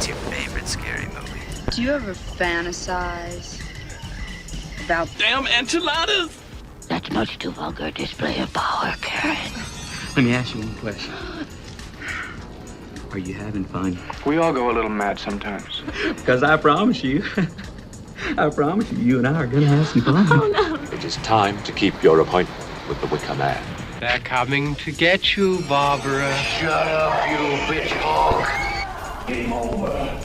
What's your favorite scary movie? Do you ever fantasize about damn enchiladas? That's much too vulgar a display of power, Karen. Let me ask you one question. Are you having fun? We all go a little mad sometimes. Because I promise you, you and I are going to have some fun. Oh, no. It is time to keep your appointment with the Wicker Man. They're coming to get you, Barbara. Shut up, you bitch hog. Game over.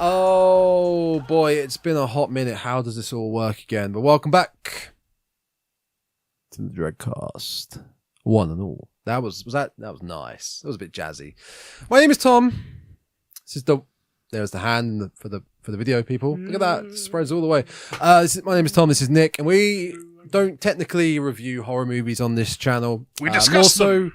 Oh boy, it's been a hot minute. How does this all work again? But welcome back to the Dreadcast, one and all. That was nice. That was a bit jazzy. My name is Tom. This is there's the hand for the video people. Look at that, it spreads all the way. My name is Tom. This is Nick, and we don't technically review horror movies on this channel. We discuss them.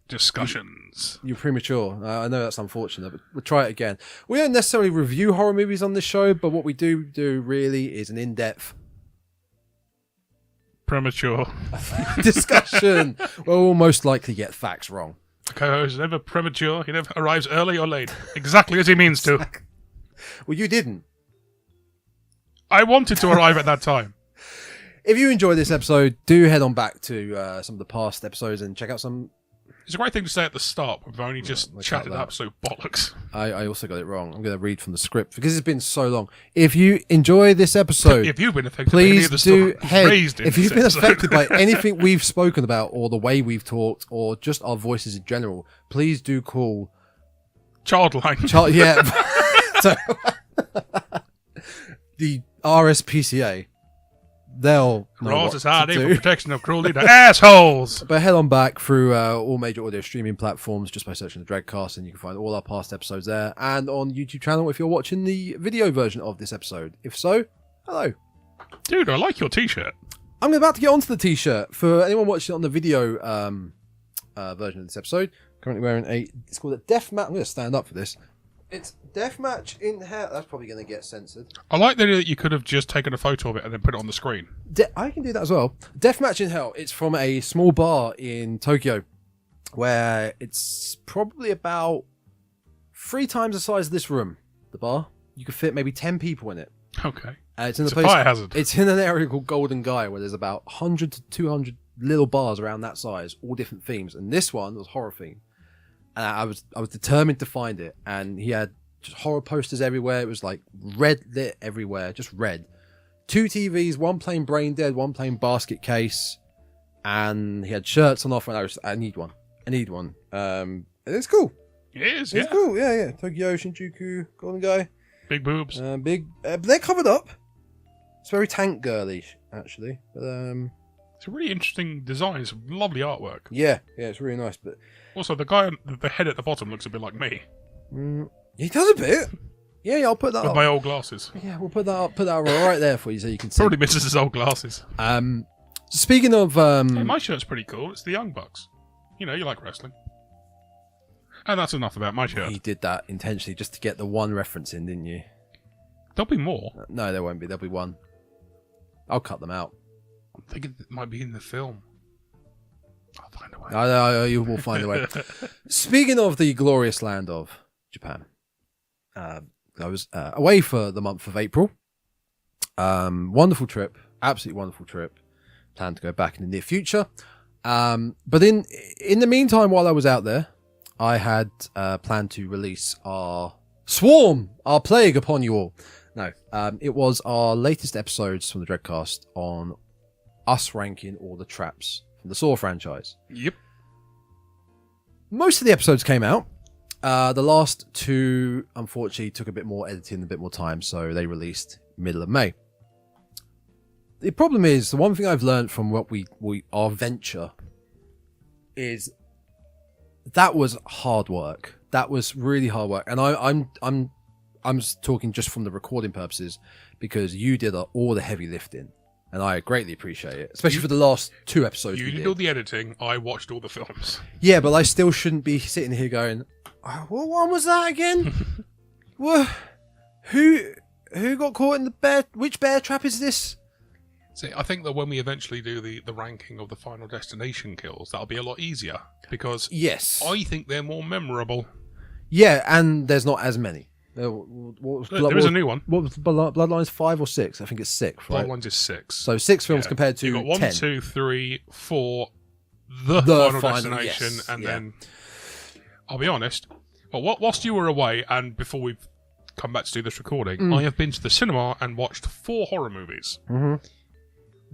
Discussions. You're premature. I know that's unfortunate, but we'll try it again. We don't necessarily review horror movies on this show, but what we do really is an in-depth Premature. discussion where we'll most likely get facts wrong. Co-host is never premature. He never arrives early or late. Exactly as he means to. Well, you didn't. I wanted to arrive at that time. If you enjoyed this episode, do head on back to some of the past episodes and check out some. It's a great thing to say at the start. We've only just chatted absolute bollocks. I also got it wrong. I'm going to read from the script because it's been so long. If you enjoy this episode, if you've been affected please by do head. If you've been affected by anything we've spoken about or the way we've talked or just our voices in general, please do call Childline. Yeah. So, the RSPCA. They'll know Raw what Society to for do. Protection of Cruelty to Assholes. But head on back through all major audio streaming platforms just by searching the Dreadcast, and you can find all our past episodes there, and on YouTube channel if you're watching the video version of this episode. If so, hello. Dude, I like your t-shirt. I'm about to get onto the t-shirt. For anyone watching it on the video version of this episode, currently wearing it's called a Deathmatch. I'm going to stand up for this. It's Deathmatch in Hell. That's probably going to get censored. I like the idea that you could have just taken a photo of it and then put it on the screen. I can do that as well. Deathmatch in Hell. It's from a small bar in Tokyo where it's probably about 3 times the size of this room, the bar. You could fit maybe 10 people in it. Okay. It's in a fire hazard. It's in an area called Golden Guy where there's about 100 to 200 little bars around that size, all different themes. And this one was horror themed. And I was determined to find it, and he had just horror posters everywhere. It was like red lit everywhere, just red. 2 TVs, one playing Brain Dead, one playing Basket Case, and he had shirts on offer. And I need one. And it's cool. It is, It's cool. Yeah. Tokyo, Shinjuku, Golden Guy. Big boobs. They're covered up. It's very tank girly, actually. But It's a really interesting design. It's lovely artwork. yeah, it's really nice. But Also, the guy on the head at the bottom looks a bit like me. he does a bit. Yeah, I'll put that With up. my old glasses. Yeah, we'll put that up. Put that right there for you so you can see. Probably misses his old glasses. Speaking of Hey, my shirt's pretty cool. It's the Young Bucks. You know, you like wrestling. And that's enough about my shirt. he did that intentionally just to get the one reference in, didn't you? There'll be more. No, there won't be. There'll be one. I'll cut them out. I'm thinking it might be in the film. I'll find a way. I you will find a way. Speaking of the glorious land of Japan, I was away for the month of April. Wonderful trip, absolutely wonderful trip. Plan to go back in the near future. But in the meantime, while I was out there, I had planned to release our Swarm, our plague upon you all. No, it was our latest episodes from the Dreadcast on us ranking all the traps from the Saw franchise. Yep. Most of the episodes came out. The last 2, unfortunately, took a bit more editing, a bit more time, so they released middle of May. The problem is, the one thing I've learned from what our venture is that was hard work. That was really hard work, and I'm talking just from the recording purposes because you did all the heavy lifting, and I greatly appreciate it, especially for the last 2 episodes. You did all the editing. I watched all the films. Yeah, but I still shouldn't be sitting here going, oh, what one was that again? What? Who got caught in the bear? Which bear trap is this? See, I think that when we eventually do the ranking of the Final Destination kills, that'll be a lot easier because Yes. I think they're more memorable. Yeah, and there's not as many. There is a new one. What was Bloodlines 5 or 6? I think it's 6, right? Bloodlines is 6. So 6 films compared to You've got 1, 10. 2, 3, 4, the Final Destination, yes, and then I'll be honest. Well, whilst you were away and before we've come back to do this recording, I have been to the cinema and watched 4 horror movies. Mm-hmm.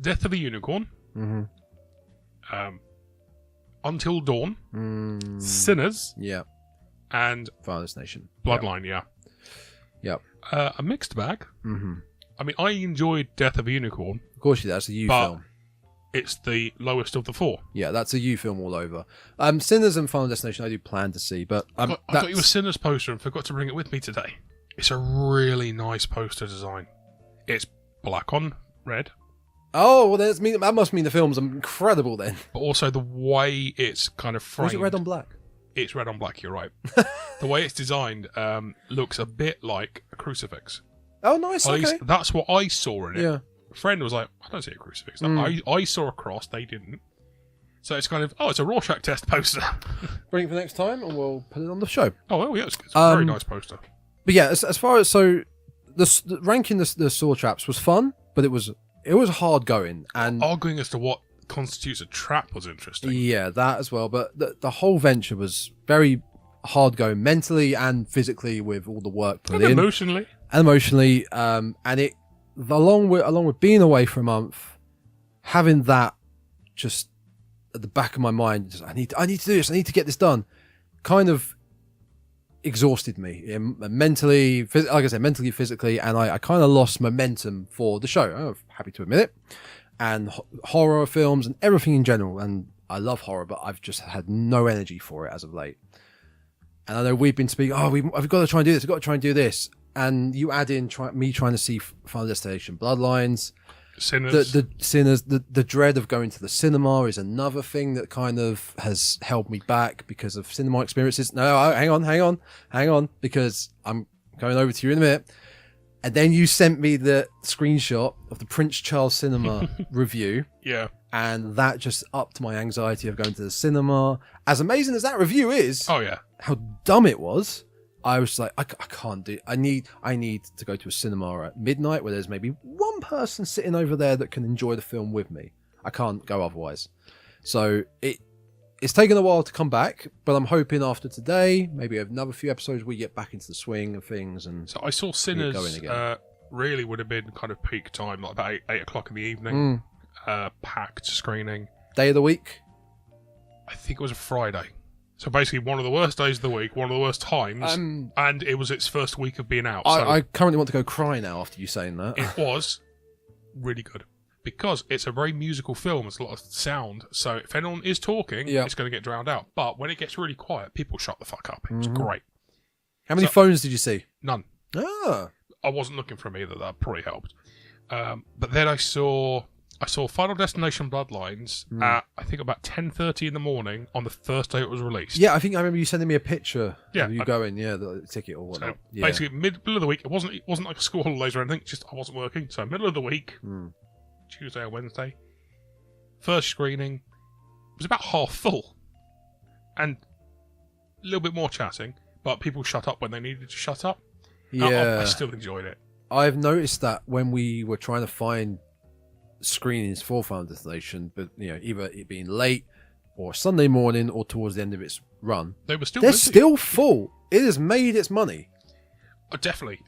Death of a Unicorn, Until Dawn, Sinners, and Final Destination. Bloodline, Yep. A mixed bag. Mm-hmm. I mean, I enjoyed Death of a Unicorn. Of course, that's a U but film. It's the lowest of the 4. Yeah, that's a U film all over. Sinners and Final Destination I do plan to see, but I got you a Sinners poster and forgot to bring it with me today. It's a really nice poster design. It's black on red. Oh, well, that must mean the film's incredible then. But also the way it's kind of framed. Or is it red on black? It's red on black, you're right. The way it's designed looks a bit like a crucifix. Oh, nice, At okay. least that's what I saw in it. Yeah. A friend was like, I don't see a crucifix. I saw a cross, they didn't. So it's kind of, it's a Rorschach test poster. Bring it for next time and we'll put it on the show. Oh, well, yeah, it's a very nice poster. But yeah, as far as, so, the ranking the saw traps was fun, but it was hard going. And arguing as to what constitutes a trap was interesting. Yeah, that as well. But the whole venture was very hard going mentally and physically with all the work put and in. Emotionally. And it, along with being away for a month, having that just at the back of my mind, just, I need to do this, I need to get this done, kind of exhausted me mentally, like I said, mentally, physically, and I kind of lost momentum for the show. I'm happy to admit it. And horror films and everything in general, and I love horror, but I've just had no energy for it as of late. And I know we've been speaking, I've got to try and do this, I've got to try and do this. And you add in me trying to see Final Destination, Bloodlines, Sinners. The Sinners, the dread of going to the cinema is another thing that kind of has held me back because of cinema experiences. No, hang on, because I'm going over to you in a minute. And then you sent me the screenshot of the Prince Charles Cinema review. Yeah. And that just upped my anxiety of going to the cinema. As amazing as that review is, oh yeah, how dumb it was. I was like, I can't do it. I need to go to a cinema at midnight where there's maybe one person sitting over there that can enjoy the film with me. I can't go otherwise. So it's taken a while to come back, but I'm hoping after today, maybe another few episodes, we get back into the swing of things. And so I saw Sinners. Really would have been kind of peak time, like about 8 o'clock in the evening. Packed screening. Day of the week? I think it was a Friday. So basically one of the worst days of the week, one of the worst times, and it was its first week of being out. I currently want to go cry now after you saying that. It was really good. Because it's a very musical film, it's a lot of sound, so if anyone is talking, it's going to get drowned out. But when it gets really quiet, people shut the fuck up. It's great. How many phones did you see? None. Ah. I wasn't looking for them either, that probably helped. But then I saw Final Destination Bloodlines at, I think, about 10:30 in the morning on the first day it was released. Yeah, I think I remember you sending me a picture of you going, the ticket or whatnot. So basically, middle of the week, it wasn't like school holidays or anything, just I wasn't working. So middle of the week, Tuesday or Wednesday, first screening, was about half full. And a little bit more chatting, but people shut up when they needed to shut up. Yeah. I still enjoyed it. I've noticed that when we were trying to find screenings for Final Destination, but either it being late or Sunday morning or towards the end of its run, they're still full. It has made its money. Definitely.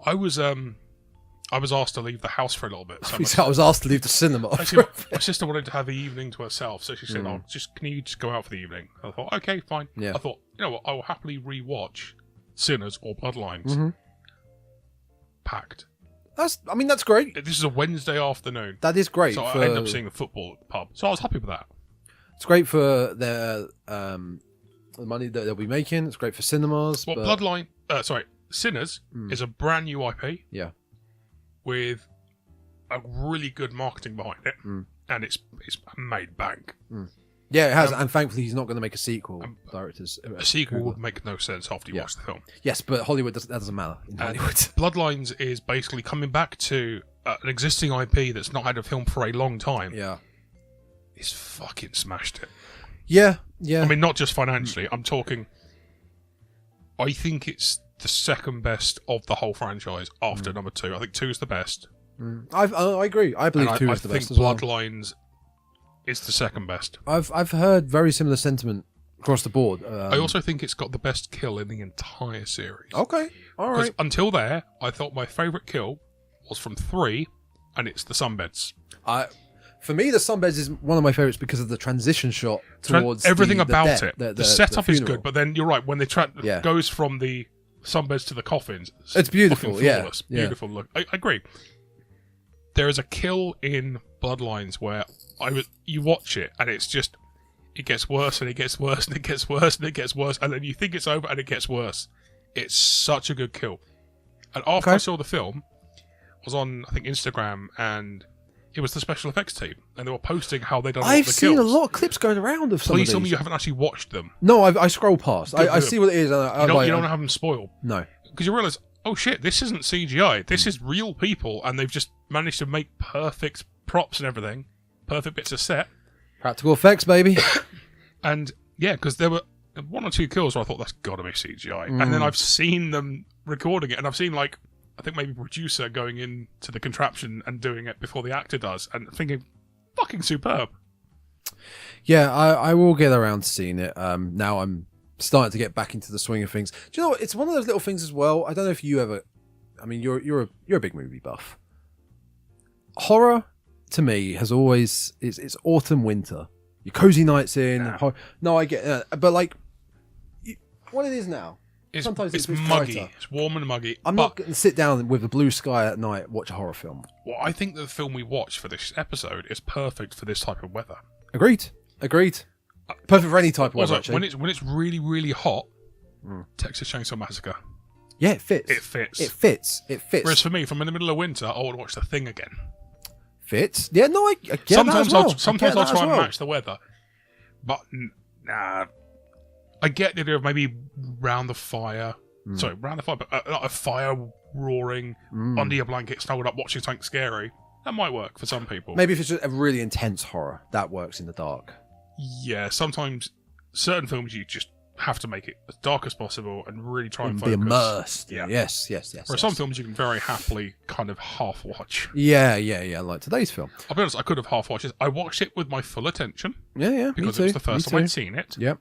I was asked to leave the house for a little bit. So I was asked to leave the cinema. Actually, my sister wanted to have the evening to herself, so she said, can you just go out for the evening? I thought, okay, fine. Yeah. I thought, you know what, I will happily re-watch Sinners or Bloodlines. Packed. That's great. This is a Wednesday afternoon. That is great. So I ended up seeing the football at the pub. So I was happy with that. It's great for their the money that they'll be making. It's great for cinemas. Well, Sinners is a brand new IP. Yeah. With a really good marketing behind it, and it's made bank. Yeah, it has, and thankfully he's not going to make a sequel. A sequel would make no sense after you watch the film. Yes, but Hollywood that doesn't matter in Hollywood. Bloodlines is basically coming back to an existing IP that's not had a film for a long time. Yeah. He's fucking smashed it. Yeah, yeah. I mean, not just financially. I'm talking. I think it's the second best of the whole franchise after number 2. I think 2 is the best. I agree. I believe 2 is the best as well. I think Bloodlines is the second best. I've heard very similar sentiment across the board. I also think it's got the best kill in the entire series. Okay, all right. Because until there, I thought my favourite kill was from 3, and it's the sunbeds. For me, the sunbeds is one of my favourites because of the transition shot towards everything the about death, it. The setup is good, but then you're right, when they goes from the sunbeds to the coffins, it's beautiful. Flawless, beautiful look. I agree. There is a kill in Bloodlines where you watch it and it's just it gets worse and it gets worse and it gets worse and it gets worse, and then you think it's over and it gets worse. It's such a good kill. And after I saw the film, I was on I think Instagram, and it was the special effects team, and they were posting how they done all the kills. I've seen a lot of clips going around of some Please of these. tell me you haven't actually watched them. No, I scroll past. I see what it is. And you don't have them spoiled. No. Because you realise, oh shit, this isn't CGI. This is real people, and they've just managed to make perfect props and everything. Perfect bits of set. Practical effects, baby. And, yeah, because there were 1 or 2 kills where I thought, that's got to be CGI. And then I've seen them recording it, and I've seen, like, I think maybe producer going into the contraption and doing it before the actor does, and thinking, fucking superb. Yeah, I will get around to seeing it. Now I'm starting to get back into the swing of things. Do you know what? It's one of those little things as well. I don't know if you ever. I mean, you're a big movie buff. Horror to me has always it's autumn winter. Your cozy nights in. No, I get but like what it is now. Sometimes it's muggy. brighter. It's warm and muggy. I'm not going to sit down with a blue sky at night watch a horror film. Well, I think the film we watched for this episode is perfect for this type of weather. Agreed. Perfect for any type of weather. Also, when it's really really hot, Texas Chainsaw Massacre. Yeah, it fits. It fits. Whereas for me, from in the middle of winter, I would watch The Thing again. Fits. Yeah, no, I get sometimes that as well. Sometimes I'll try and match the weather, but nah. I get the idea of maybe round the fire. Sorry, round the fire, but a fire roaring under your blanket, snuggled up, watching something scary. That might work for some people. Maybe if it's just a really intense horror, that works in the dark. Yeah, sometimes certain films you just have to make it as dark as possible and really try and focus. Be immersed. Yeah. Yes. Whereas some films you can very happily kind of half watch. Yeah, like today's film. I'll be honest, I could have half watched it. I watched it with my full attention. Yeah, because it was the first time I'd seen it. Yep.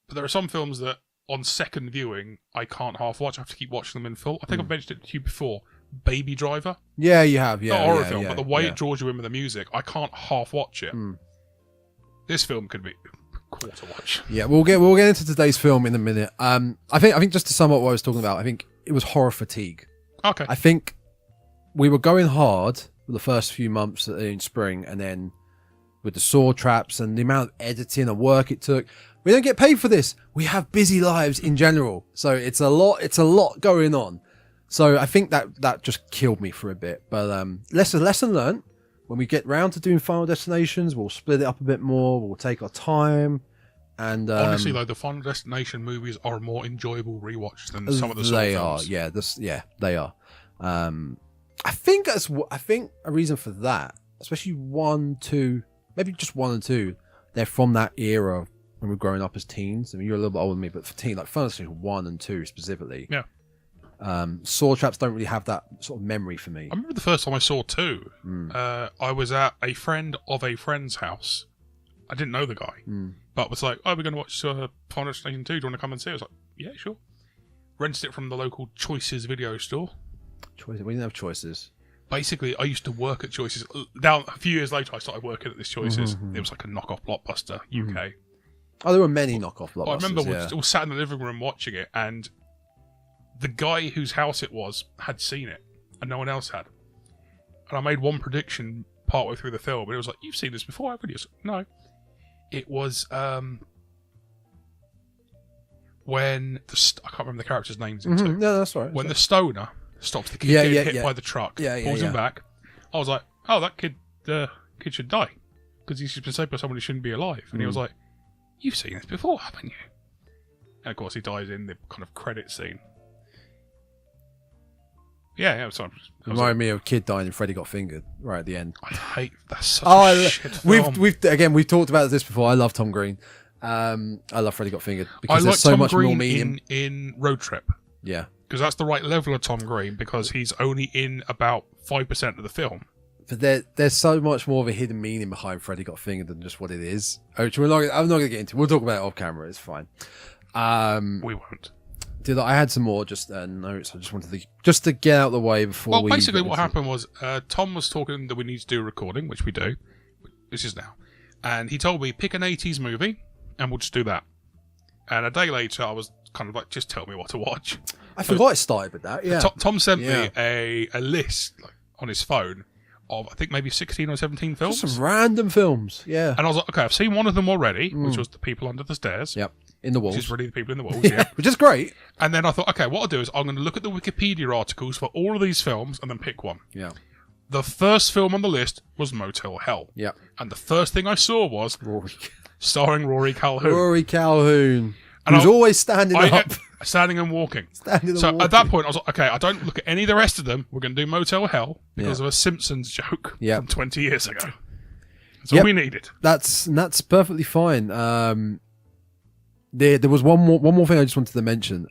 But there are some films that, on second viewing, I can't half watch. I have to keep watching them in full. I think I've mentioned it to you before. Baby Driver. Yeah, you have. Yeah, not a horror film, but the way it draws you in with the music, I can't half watch it. This film could be quarter watch. Yeah, we'll get into today's film in a minute. I think just to sum up what I was talking about, I think it was horror fatigue. Okay. I think we were going hard for the first few months in spring, and then with the saw traps and the amount of editing and work it took. We don't get paid for this. We have busy lives in general. So it's a lot going on. So I think that just killed me for a bit. But lesson learned. When we get round to doing Final Destinations, we'll split it up a bit more. We'll take our time. And honestly, though, the Final Destination movies are more enjoyable rewatches than some of the Saw films. They are. I think a reason for that, especially 1, 2, maybe just 1 and 2, they're from that era when we were growing up as teens. I mean, you're a little bit older than me, but for teen, like Final Destination 1 and 2 specifically. Yeah. Saw traps don't really have that sort of memory for me. I remember the first time I saw 2. I was at a friend of a friend's house. I didn't know the guy, but was like, "Oh, we're going to watch Final Destination 2. Do you want to come and see?" I was like, "Yeah, sure." Rented it from the local Choices video store. We didn't have Choices. Basically, I used to work at Choices. Down a few years later, I started working at this Choices. It was like a knockoff Blockbuster UK. Oh, there were many knockoff Blockbusters. I remember we all sat in the living room watching it, and the guy whose house it was had seen it, and no one else had. And I made one prediction partway through the film, and it was like, "You've seen this before, haven't you?" I was like, "No." It was when I can't remember the character's names. No, that's right. When the stoner stops the kid getting hit by the truck, pulls him back. I was like, "Oh, that kid should die because he's been saved by someone who shouldn't be alive." And he was like, "You've seen this before, haven't you?" And of course, he dies in the kind of credit scene. Yeah. Sorry. Reminded me of a kid dying and Freddy Got Fingered right at the end. I hate that's such a shit film. We've talked about this before. I love Tom Green. I love Freddy Got Fingered because I there's like so Tom much Green more meaning. in Road Trip. Yeah, because that's the right level of Tom Green because he's only in about 5% of the film. but there's so much more of a hidden meaning behind Freddy Got Fingered than just what it is. Which I'm not going to get into. We'll talk about it off camera. It's fine. We won't. I had some more notes. I just wanted to get out of the way before. Well, basically, what happened was Tom was talking that we need to do a recording, which we do. This is now, and he told me pick an 80s movie, and we'll just do that. And a day later, I was kind of like, just tell me what to watch. I forgot it started with that. Yeah, Tom sent me a list on his phone of I think maybe 16 or 17 films. Just some random films. Yeah, and I was like, okay, I've seen one of them already, which was The People Under the Stairs. Yep. In the walls. Which is really The People in the Walls, yeah. Which is great. And then I thought, okay, what I'll do is I'm going to look at the Wikipedia articles for all of these films and then pick one. Yeah. The first film on the list was Motel Hell. Yeah. And the first thing I saw was starring Rory Calhoun. Rory Calhoun. And He was always standing up. Standing and walking. Standing so and at that walking. point, I was like, okay, I don't look at any of the rest of them. We're going to do Motel Hell because of a Simpsons joke from 20 years ago. That's all we needed. That's perfectly fine. There was one more thing I just wanted to mention.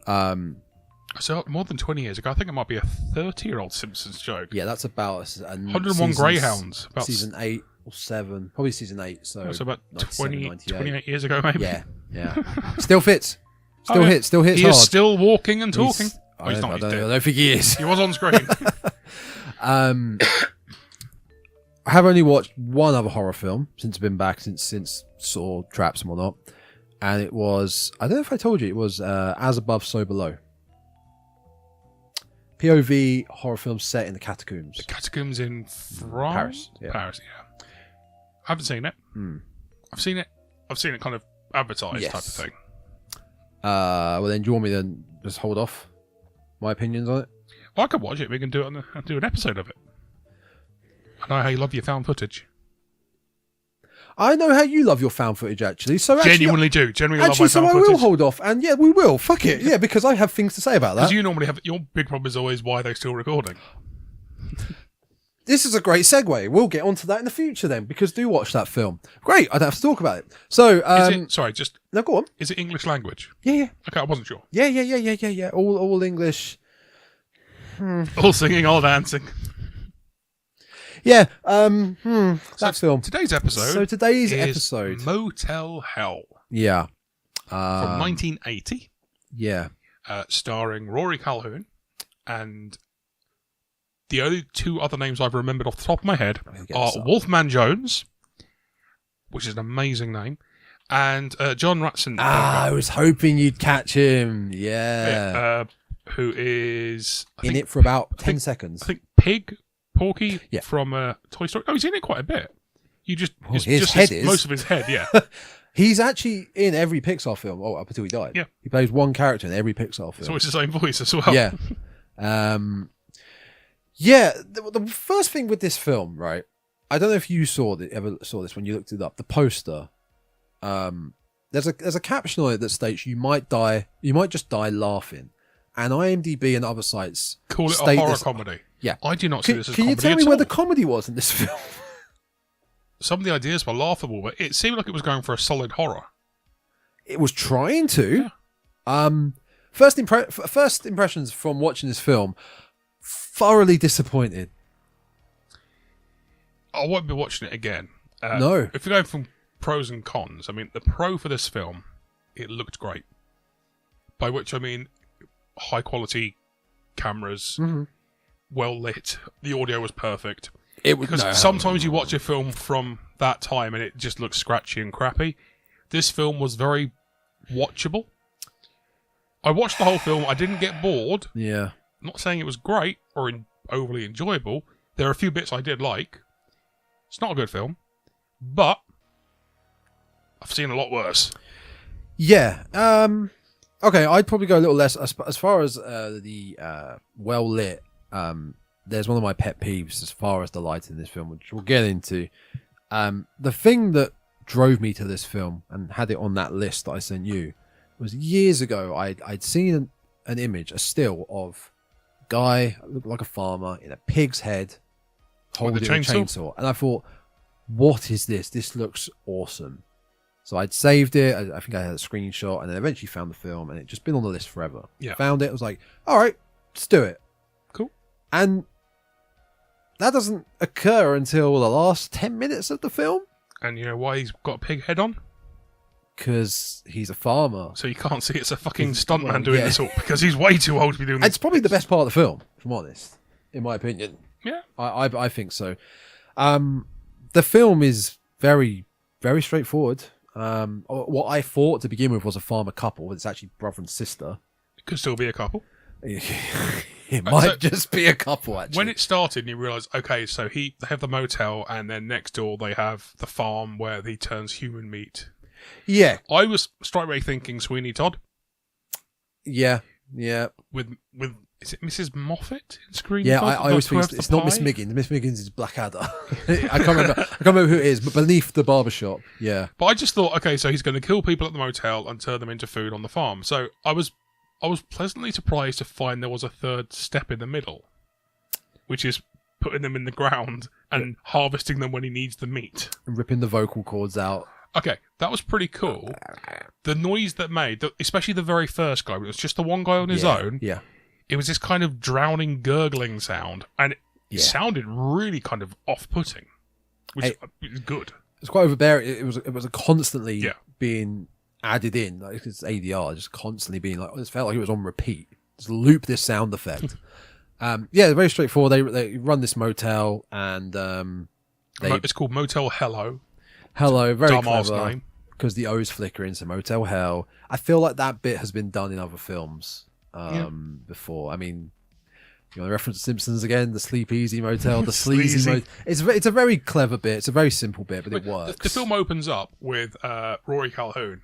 So more than 20 years ago, I think it might be a 30-year-old Simpsons joke. Yeah, that's about 101 Greyhounds. About season 8 or 7. Probably season 8. So about 28 years ago, maybe. Yeah. Still fits. Still hits He hard. is still walking and talking. I He's not. He's dead. don't think he is. He was on screen. I have only watched one other horror film since I've been back, since saw Traps and whatnot. And it was, I don't know if I told you, it was As Above, So Below. POV horror film set in the catacombs. The catacombs in France? Paris, yeah. I haven't seen it. I've seen it kind of advertised type of thing. Well then, do you want me to just hold off my opinions on it? Well, I could watch it. We can do it do an episode of it. I know how you love your found footage. I know how you love your found footage, actually. So genuinely love my found footage. So I will hold off, and yeah, we will. Fuck it, yeah, because I have things to say about that. Because you normally have your big problem is always why they're still recording. This is a great segue. We'll get onto that in the future then, because do watch that film. Great, I don't have to talk about it. So, no, go on. Is it English language? Yeah. Okay, I wasn't sure. Yeah. All English. All singing, all dancing. Yeah. That film. Today's episode. So today's is episode, Motel Hell. Yeah. From 1980. Yeah. Starring Rory Calhoun and the only two other names I've remembered off the top of my head are Wolfman Jones, which is an amazing name, and John Ratzenberger. I was hoping you'd catch him. Yeah. Who is in it for about 10 seconds. I think Porky from Toy Story. Oh, he's in it quite a bit. Most of his head, yeah. He's actually in every Pixar film, up until he died. Yeah. He plays one character in every Pixar film. It's always the same voice as well. Yeah. The first thing with this film, right? I don't know if you ever saw this when you looked it up. The poster. There's a caption on it that states you might just die laughing. And IMDb and other sites call it a horror comedy. Yeah. I do not see this as comedy. Can you tell me where the comedy was in this film? Some of the ideas were laughable, but it seemed like it was going for a solid horror. It was trying to. Yeah. First impressions from watching this film, thoroughly disappointed. I won't be watching it again. No. If you're going from pros and cons, I mean, the pro for this film, it looked great. By which I mean high quality cameras, well lit, the audio was perfect. Sometimes you watch a film from that time and it just looks scratchy and crappy. This film was very watchable. I watched the whole film. I didn't get bored. Yeah. I'm not saying it was great or overly enjoyable. There are a few bits I did like. It's not a good film, but I've seen a lot worse. Yeah. Okay, I'd probably go a little less as far as the well lit. There's one of my pet peeves as far as the light in this film, which we'll get into. The thing that drove me to this film and had it on that list that I sent you was years ago. I'd seen an image, a still of guy looked like a farmer in a pig's head holding a chainsaw. And I thought, what is this? This looks awesome. So I'd saved it. I think I had a screenshot, and then eventually found the film, and it just been on the list forever. Yeah. Found it. I was like, all right, let's do it. Cool. And that doesn't occur until the last 10 minutes of the film. And you know why he's got a pig head on? Because he's a farmer. So you can't see it's a fucking stuntman doing this all, because he's way too old to be doing this. It's probably the best part of the film, if I'm honest, in my opinion. Yeah. I think so. The film is very, very straightforward. What I thought to begin with was a farmer couple, but it's actually brother and sister. It could still be a couple. It might just be a couple, actually. When it started and you realise, okay, so they have the motel, and then next door they have the farm where he turns human meat. Yeah. I was straight away thinking Sweeney Todd. Yeah. With is it Mrs. Moffat in Screen? Yeah, I always think it's not Miss Miggins. Miss Miggins is Blackadder. I can't remember who it is, but beneath the barbershop. Yeah. But I just thought, okay, so he's going to kill people at the motel and turn them into food on the farm. So I was pleasantly surprised to find there was a third step in the middle, which is putting them in the ground and harvesting them when he needs the meat. And ripping the vocal cords out. Okay, that was pretty cool. The noise that made, especially the very first guy, it was just the one guy on his own. Yeah. It was this kind of drowning, gurgling sound, and it sounded really kind of off-putting, which is good. It's quite overbearing. It was constantly being added in. Like it's ADR, just constantly being like, it felt like it was on repeat. Just loop this sound effect. Very straightforward. They run this motel, and it's called Motel Hello. Hello, very Dumbass clever. name. Because the O's flicker into Motel Hell. I feel like that bit has been done in other films before. I mean, you want to reference Simpsons again? The Sleep Easy Motel, the Sleazy Motel. It's a very clever bit. It's a very simple bit, but it works. The film opens up with Rory Calhoun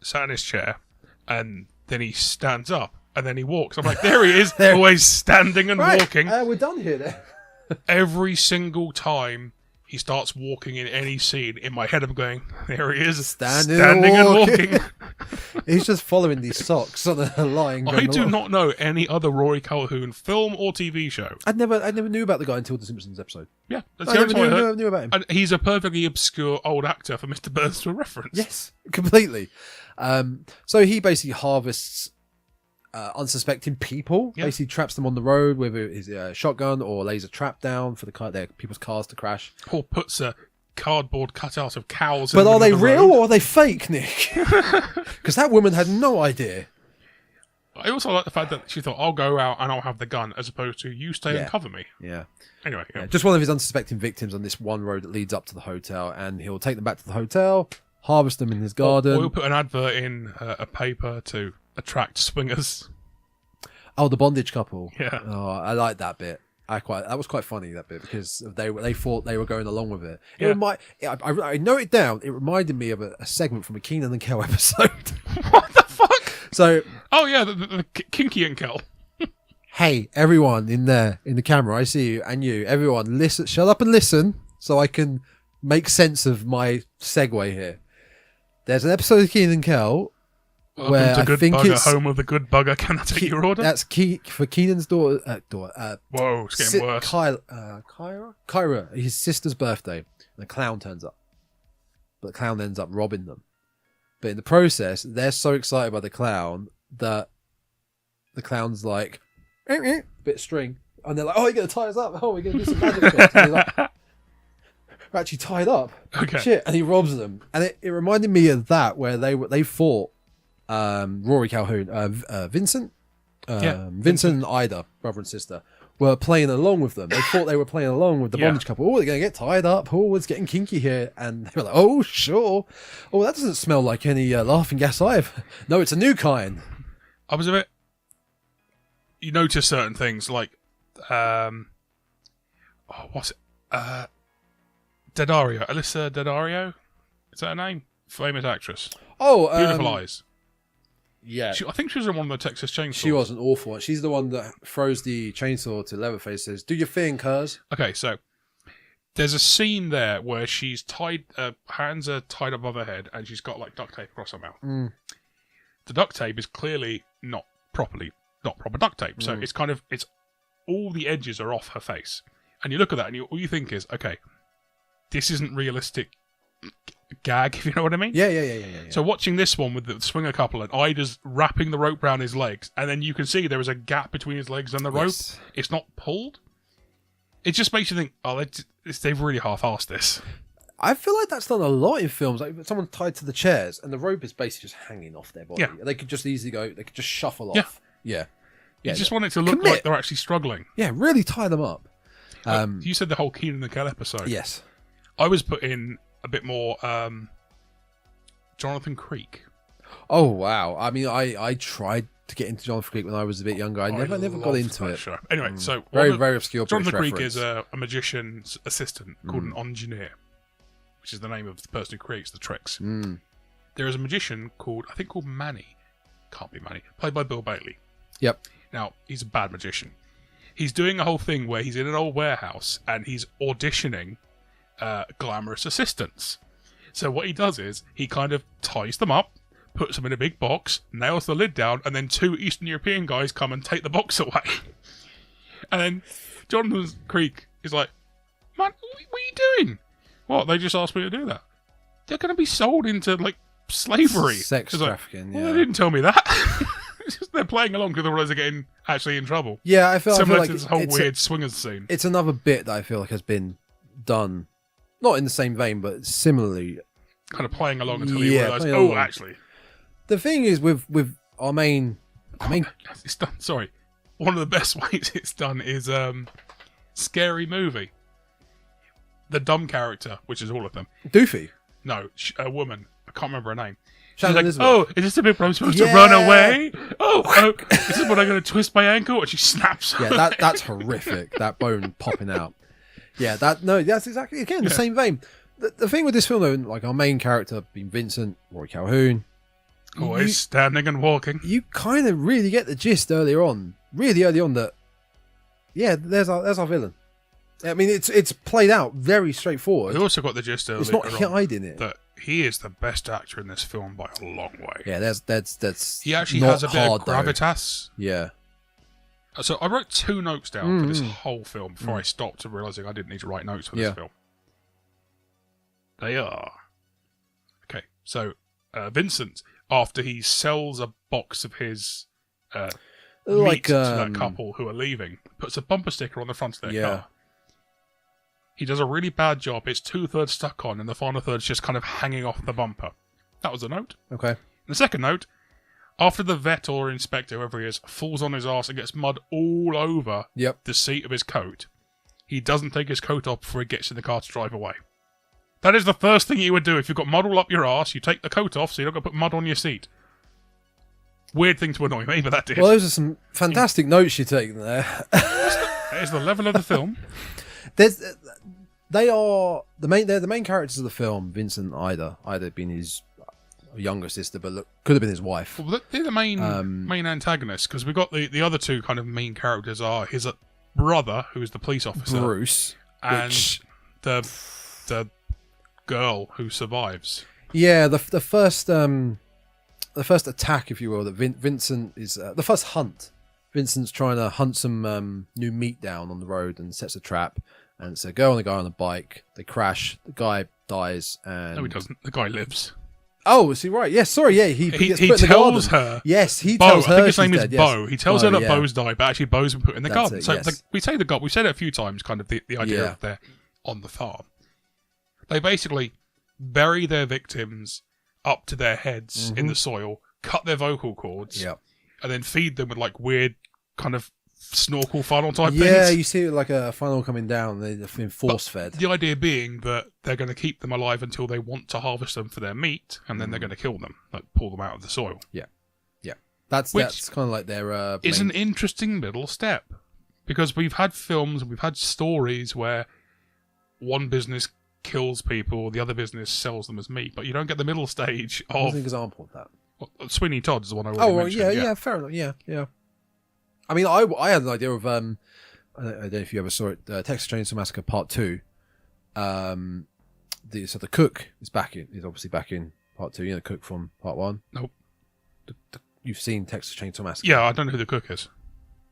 sat in his chair, and then he stands up, and then he walks. I'm like, there he is, always standing and walking. We're done here then. Every single time he starts walking in any scene, in my head I'm going, there he is, standing and walking. He's just following these socks on a line. I do not know any other Rory Calhoun film or TV show. I never knew about the guy until the Simpsons episode. Yeah, that's I the only time I never knew about him. And he's a perfectly obscure old actor for Mr. Burns to reference. Yes, completely. So he basically harvests unsuspecting people, basically traps them on the road with his shotgun, or lays a trap down for people's cars to crash, or puts a cardboard cutout of cows. But are they real or are they fake, Nick? Because that woman had no idea. I also like the fact that she thought, I'll go out and I'll have the gun, as opposed to you stay and cover me. Yeah. Anyway, just one of his unsuspecting victims on this one road that leads up to the hotel, and he'll take them back to the hotel, harvest them in his garden. Or he'll put an advert in a paper to attract swingers. Oh, the bondage couple. Yeah. Oh, I like that bit. That was quite funny, that bit, because they thought they were going along with it. I noted down. It reminded me of a segment from a Keenan and Kel episode. What the fuck? So. Oh yeah, the Kinky and Kel. Hey, everyone in there in the camera, I see you, and you, everyone, listen. Shut up and listen, so I can make sense of my segue here. There's an episode of Keenan and Kel. Where to I Good think Bugger, it's home of the Good Bugger. Can I take your order? That's for Keenan's daughter. Whoa, it's getting worse. Kyra, his sister's birthday. And the clown turns up, but the clown ends up robbing them. But in the process, they're so excited by the clown that the clown's like, bit of string, and they're like, "Oh, you're gonna tie us up? Oh, we're gonna do some magic tricks." And he's like, "We're actually tied up." Okay. Shit, and he robs them, and it reminded me of that where they fought. Rory Calhoun, Vincent and Ida, brother and sister, were playing along with them. They thought they were playing along with the bondage couple. Oh, they're going to get tied up. Oh, it's getting kinky here. And they were like, oh, sure. Oh, that doesn't smell like any laughing gas I've. No, it's a new kind. I was a bit. You notice certain things like, what's it? Daddario, Alyssa Daddario, is that her name? Famous actress. Oh, Beautiful Eyes. Yeah, I think she was in one of the Texas Chainsaw. She was an awful one. She's the one that throws the chainsaw to Leatherface. Says, "Do your thing, cuz." Okay, so there's a scene there where she's tied, hands are tied above her head, and she's got like duct tape across her mouth. The duct tape is clearly not proper duct tape, so it's all the edges are off her face. And you look at that and all you think is, okay, this isn't realistic gag, if you know what I mean. Yeah. So watching this one with the swinger couple and Ida's wrapping the rope around his legs, and then you can see there is a gap between his legs and the rope. Yes. It's not pulled. It just makes you think, oh, they've really half-assed this. I feel like that's done a lot in films. Like someone tied to the chairs and the rope is basically just hanging off their body. Yeah. They could just easily go. They could just shuffle Yeah. off. Yeah. You just want it to look Commit. like they're actually struggling. Yeah, really tie them up. You said the whole Keenan and Kel episode. Yes. I was put in a bit more Jonathan Creek. Oh wow! I mean, I tried to get into Jonathan Creek when I was a bit younger. I never got loved into that it. show. Anyway, so Very obscure. Jonathan British Creek reference. is a magician's assistant called an engineer, which is the name of the person who creates the tricks. There is a magician called Manny. Can't be Manny. Played by Bill Bailey. Yep. Now, he's a bad magician. He's doing a whole thing where he's in an old warehouse and he's auditioning glamorous assistants. So what he does is he kind of ties them up, puts them in a big box, nails the lid down, and then 2 Eastern European guys come and take the box away. And then Jonathan Creek is like, man, what are you doing? What, they just asked me to do that? They're going to be sold into, like, slavery. Sex It's like, trafficking, well, yeah. they didn't tell me that. It's just they're playing along because they realize they're getting actually in trouble. Yeah, I feel Similar like to this whole it's weird swingers scene. It's another bit that I feel like has been done, not in the same vein, but similarly. Kind of playing along until you Yeah, realise, playing oh, along. actually. The thing is with our main, It's done. Sorry. One of the best ways it's done is Scary Movie. The dumb character, which is all of them. Doofy. No, a woman. I can't remember her name. She's Shannon like, Elizabeth. oh, is this the bit where I'm supposed to Yeah. run away? Oh, is this when I'm going to twist my ankle? And she snaps. Yeah, that's horrific. That bone popping out. Yeah, that's exactly, again, the same vein. The thing with this film, though, like our main character being Vincent, Roy Calhoun. Always standing and walking. You kind of really get the gist really early on that, yeah, there's our villain. I mean, it's played out very straightforward. We also got the gist earlier It's not on hiding it. that he is the best actor in this film by a long way. Yeah, that's He actually not has a bit hard, of though. gravitas. Yeah. So I wrote 2 notes down for this whole film before I stopped to realising I didn't need to write notes for this film. They are. Okay, so Vincent, after he sells a box of his meat to that couple who are leaving, puts a bumper sticker on the front of their car. He does a really bad job. It's 2/3 stuck on, and the final third's just kind of hanging off the bumper. That was a note. Okay. And the second note, after the vet or inspector, whoever he is, falls on his arse and gets mud all over the seat of his coat, he doesn't take his coat off before he gets in the car to drive away. That is the first thing you would do if you've got mud all up your arse. You take the coat off so you don't got to put mud on your seat. Weird thing to annoy me, but that did. Well, those are some fantastic notes you're taking there. That is the level of the film. They're the main characters of the film. Vincent and Ida being his younger sister, but could have been his wife. Well, they're the main antagonists, because we've got the other 2 kind of main characters are his brother, who is the police officer, Bruce, and the girl who survives. Yeah, the first attack, if you will, that Vincent is the first hunt. Vincent's trying to hunt some new meat down on the road and sets a trap. And it's a girl and a guy on a bike. They crash. The guy dies. And No, he doesn't. The guy lives. Oh, is he right? Yes, sorry. Yeah, he gets he put in the tells garden. her. Yes, he Bo, tells her. I think his she's name is dead, Bo. yes. He tells her that yeah. Bo's died, but actually Bo's been put in the That's garden. it, So yes. we say we've said it a few times, kind of the idea Yeah. of they're on the farm. They basically bury their victims up to their heads in the soil, cut their vocal cords, Yeah. and then feed them with like weird kind of snorkel funnel type Yeah, things. you see it like a funnel coming down. They've been force fed. The idea being that they're going to keep them alive until they want to harvest them for their meat, and then they're going to kill them, like pull them out of the soil. Yeah. That's kind of like their. It's main- an interesting middle step, because we've had films, we've had stories where one business kills people, the other business sells them as meat, but you don't get the middle stage What's of. an example of that? Well, Sweeney Todd is the one I already Oh, well, mentioned. yeah, fair enough. Yeah. I mean, I had an idea of I don't know if you ever saw it, Texas Chainsaw Massacre Part 2. So the cook is obviously back in Part 2. You know, the cook from Part 1. Nope. You've seen Texas Chainsaw Massacre. Yeah, I don't know who the cook is.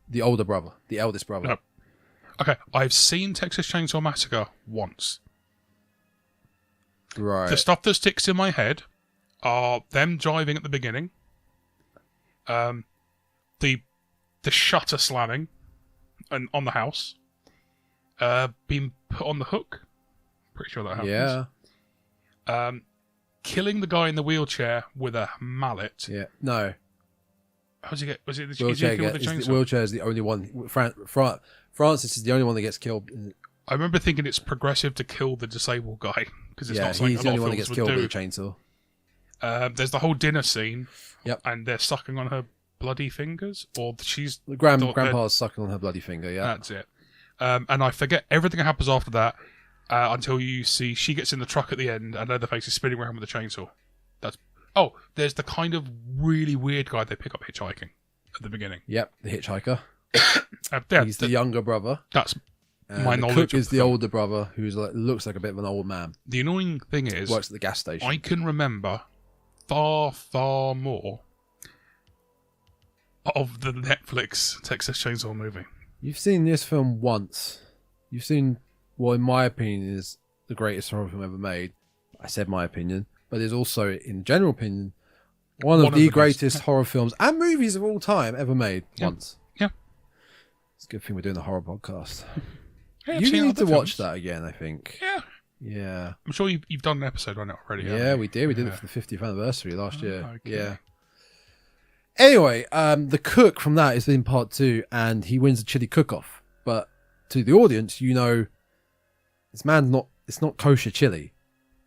The older brother, the eldest brother. Nope. Okay, I've seen Texas Chainsaw Massacre once. Right. The stuff that sticks in my head are them driving at the beginning, the shutter slamming and on the house, being put on the hook. Pretty sure that happens. Yeah. Killing the guy in the wheelchair with a mallet. Yeah. No. How does he get? Was it the Wheelchair with the chainsaw? wheelchair is the only one. Francis is the only one that gets killed. I remember thinking it's progressive to kill the disabled guy because it's Yeah, not something he's a the lot only of one that films gets would killed do. with a chainsaw. There's the whole dinner scene. Yep. And they're sucking on her bloody fingers, or she's The grandpa's sucking on her bloody finger. Yeah. That's it. And I forget everything that happens after that until you see she gets in the truck at the end and Leatherface is spinning around with a chainsaw. There's the kind of really weird guy they pick up hitchhiking at the beginning. Yep. The hitchhiker. He's the younger brother. That's my the knowledge. cook is of the film. older brother who's looks like a bit of an old man. The annoying thing is, Works at the gas station. I can remember far, far more of the Netflix Texas Chainsaw movie. You've seen this film once. You've seen what, in my opinion, is the greatest horror film ever made. I said my opinion, but it's also, in general opinion, one of the greatest horror films and movies of all time ever made. Yeah. Once. Yeah. It's a good thing we're doing a horror podcast. Yeah, I've You seen need to other watch films. that again, I think. Yeah. Yeah. I'm sure you've done an episode on it already. Yeah, haven't you? we did. We did it Yeah. for the 50th anniversary last year. Okay. Yeah. Anyway, the cook from that is in part 2, and he wins the chili cook-off. But to the audience, it's not kosher chili.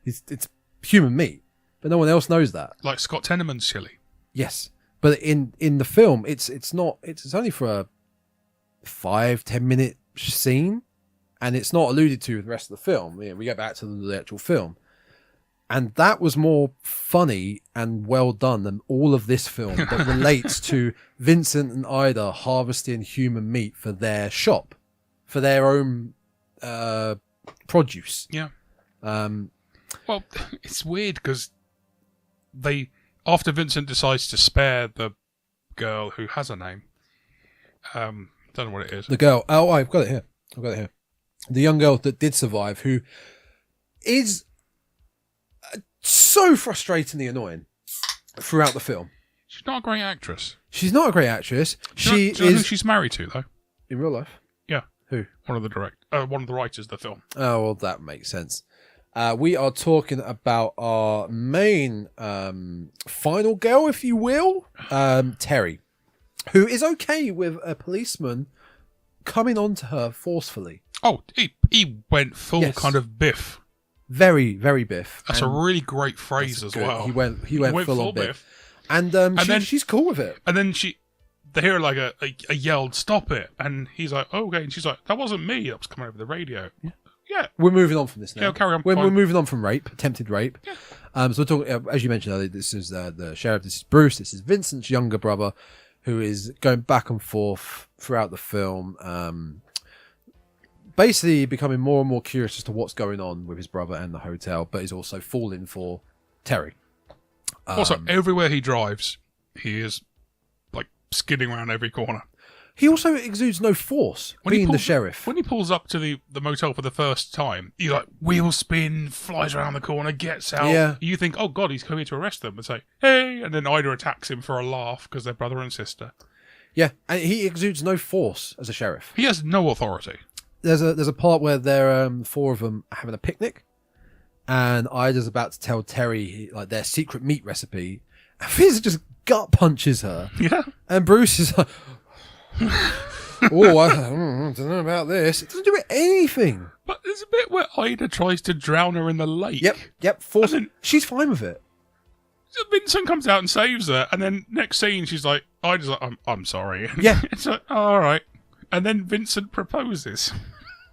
It's human meat, but no one else knows that. Like Scott Tenorman's chili. Yes, but in the film, it's only for a 5-10 minute scene, and it's not alluded to with the rest of the film. Yeah, we go back to the actual film. And that was more funny and well done than all of this film that relates to Vincent and Ida harvesting human meat for their shop, for their own produce. Yeah. Well, it's weird because after Vincent decides to spare the girl who has a name, don't know what it is. The girl. Oh, I've got it here. The young girl that did survive, who is so frustratingly annoying throughout the film. She's not a great actress. She's not a great actress. Do you know who she's married to, though? In real life. Yeah. Who? One of the writers of the film. Oh, well, that makes sense. We are talking about our main final girl, if you will, Terry, who is okay with a policeman coming on to her forcefully. Oh, he went full kind of Biff. Very, very Biff. That's a really great phrase as well. He went full on Biff. And then she's cool with it. And then they hear like a yelled, "Stop it!" And he's like, "Oh, okay." And she's like, "That wasn't me. That was coming over the radio." Yeah. We're moving on from this now. Yeah, carry on. We're moving on from rape, attempted rape. Yeah. So we're talking, as you mentioned earlier, this is the sheriff. This is Bruce. This is Vincent's younger brother, who is going back and forth throughout the film, basically becoming more and more curious as to what's going on with his brother and the hotel, but is also falling for Terry. Also, everywhere he drives, he is like skidding around every corner. He also exudes no force, being the sheriff. When he pulls up to the motel for the first time, he like wheel spin, flies around the corner, gets out. Yeah. You think, oh God, he's coming to arrest them, and say, hey, and then Ida attacks him for a laugh because they're brother and sister. Yeah, and he exudes no force as a sheriff. He has no authority. There's a part where they're four of them having a picnic, and Ida's about to tell Terry like their secret meat recipe, and Fizz just gut punches her. Yeah. And Bruce is like, oh, I don't know about this. It doesn't do anything. But there's a bit where Ida tries to drown her in the lake. Yep. She's fine with it. So Vincent comes out and saves her, and then next scene she's like, Ida's like, I'm sorry. Yeah. It's like, oh, all right. And then Vincent proposes.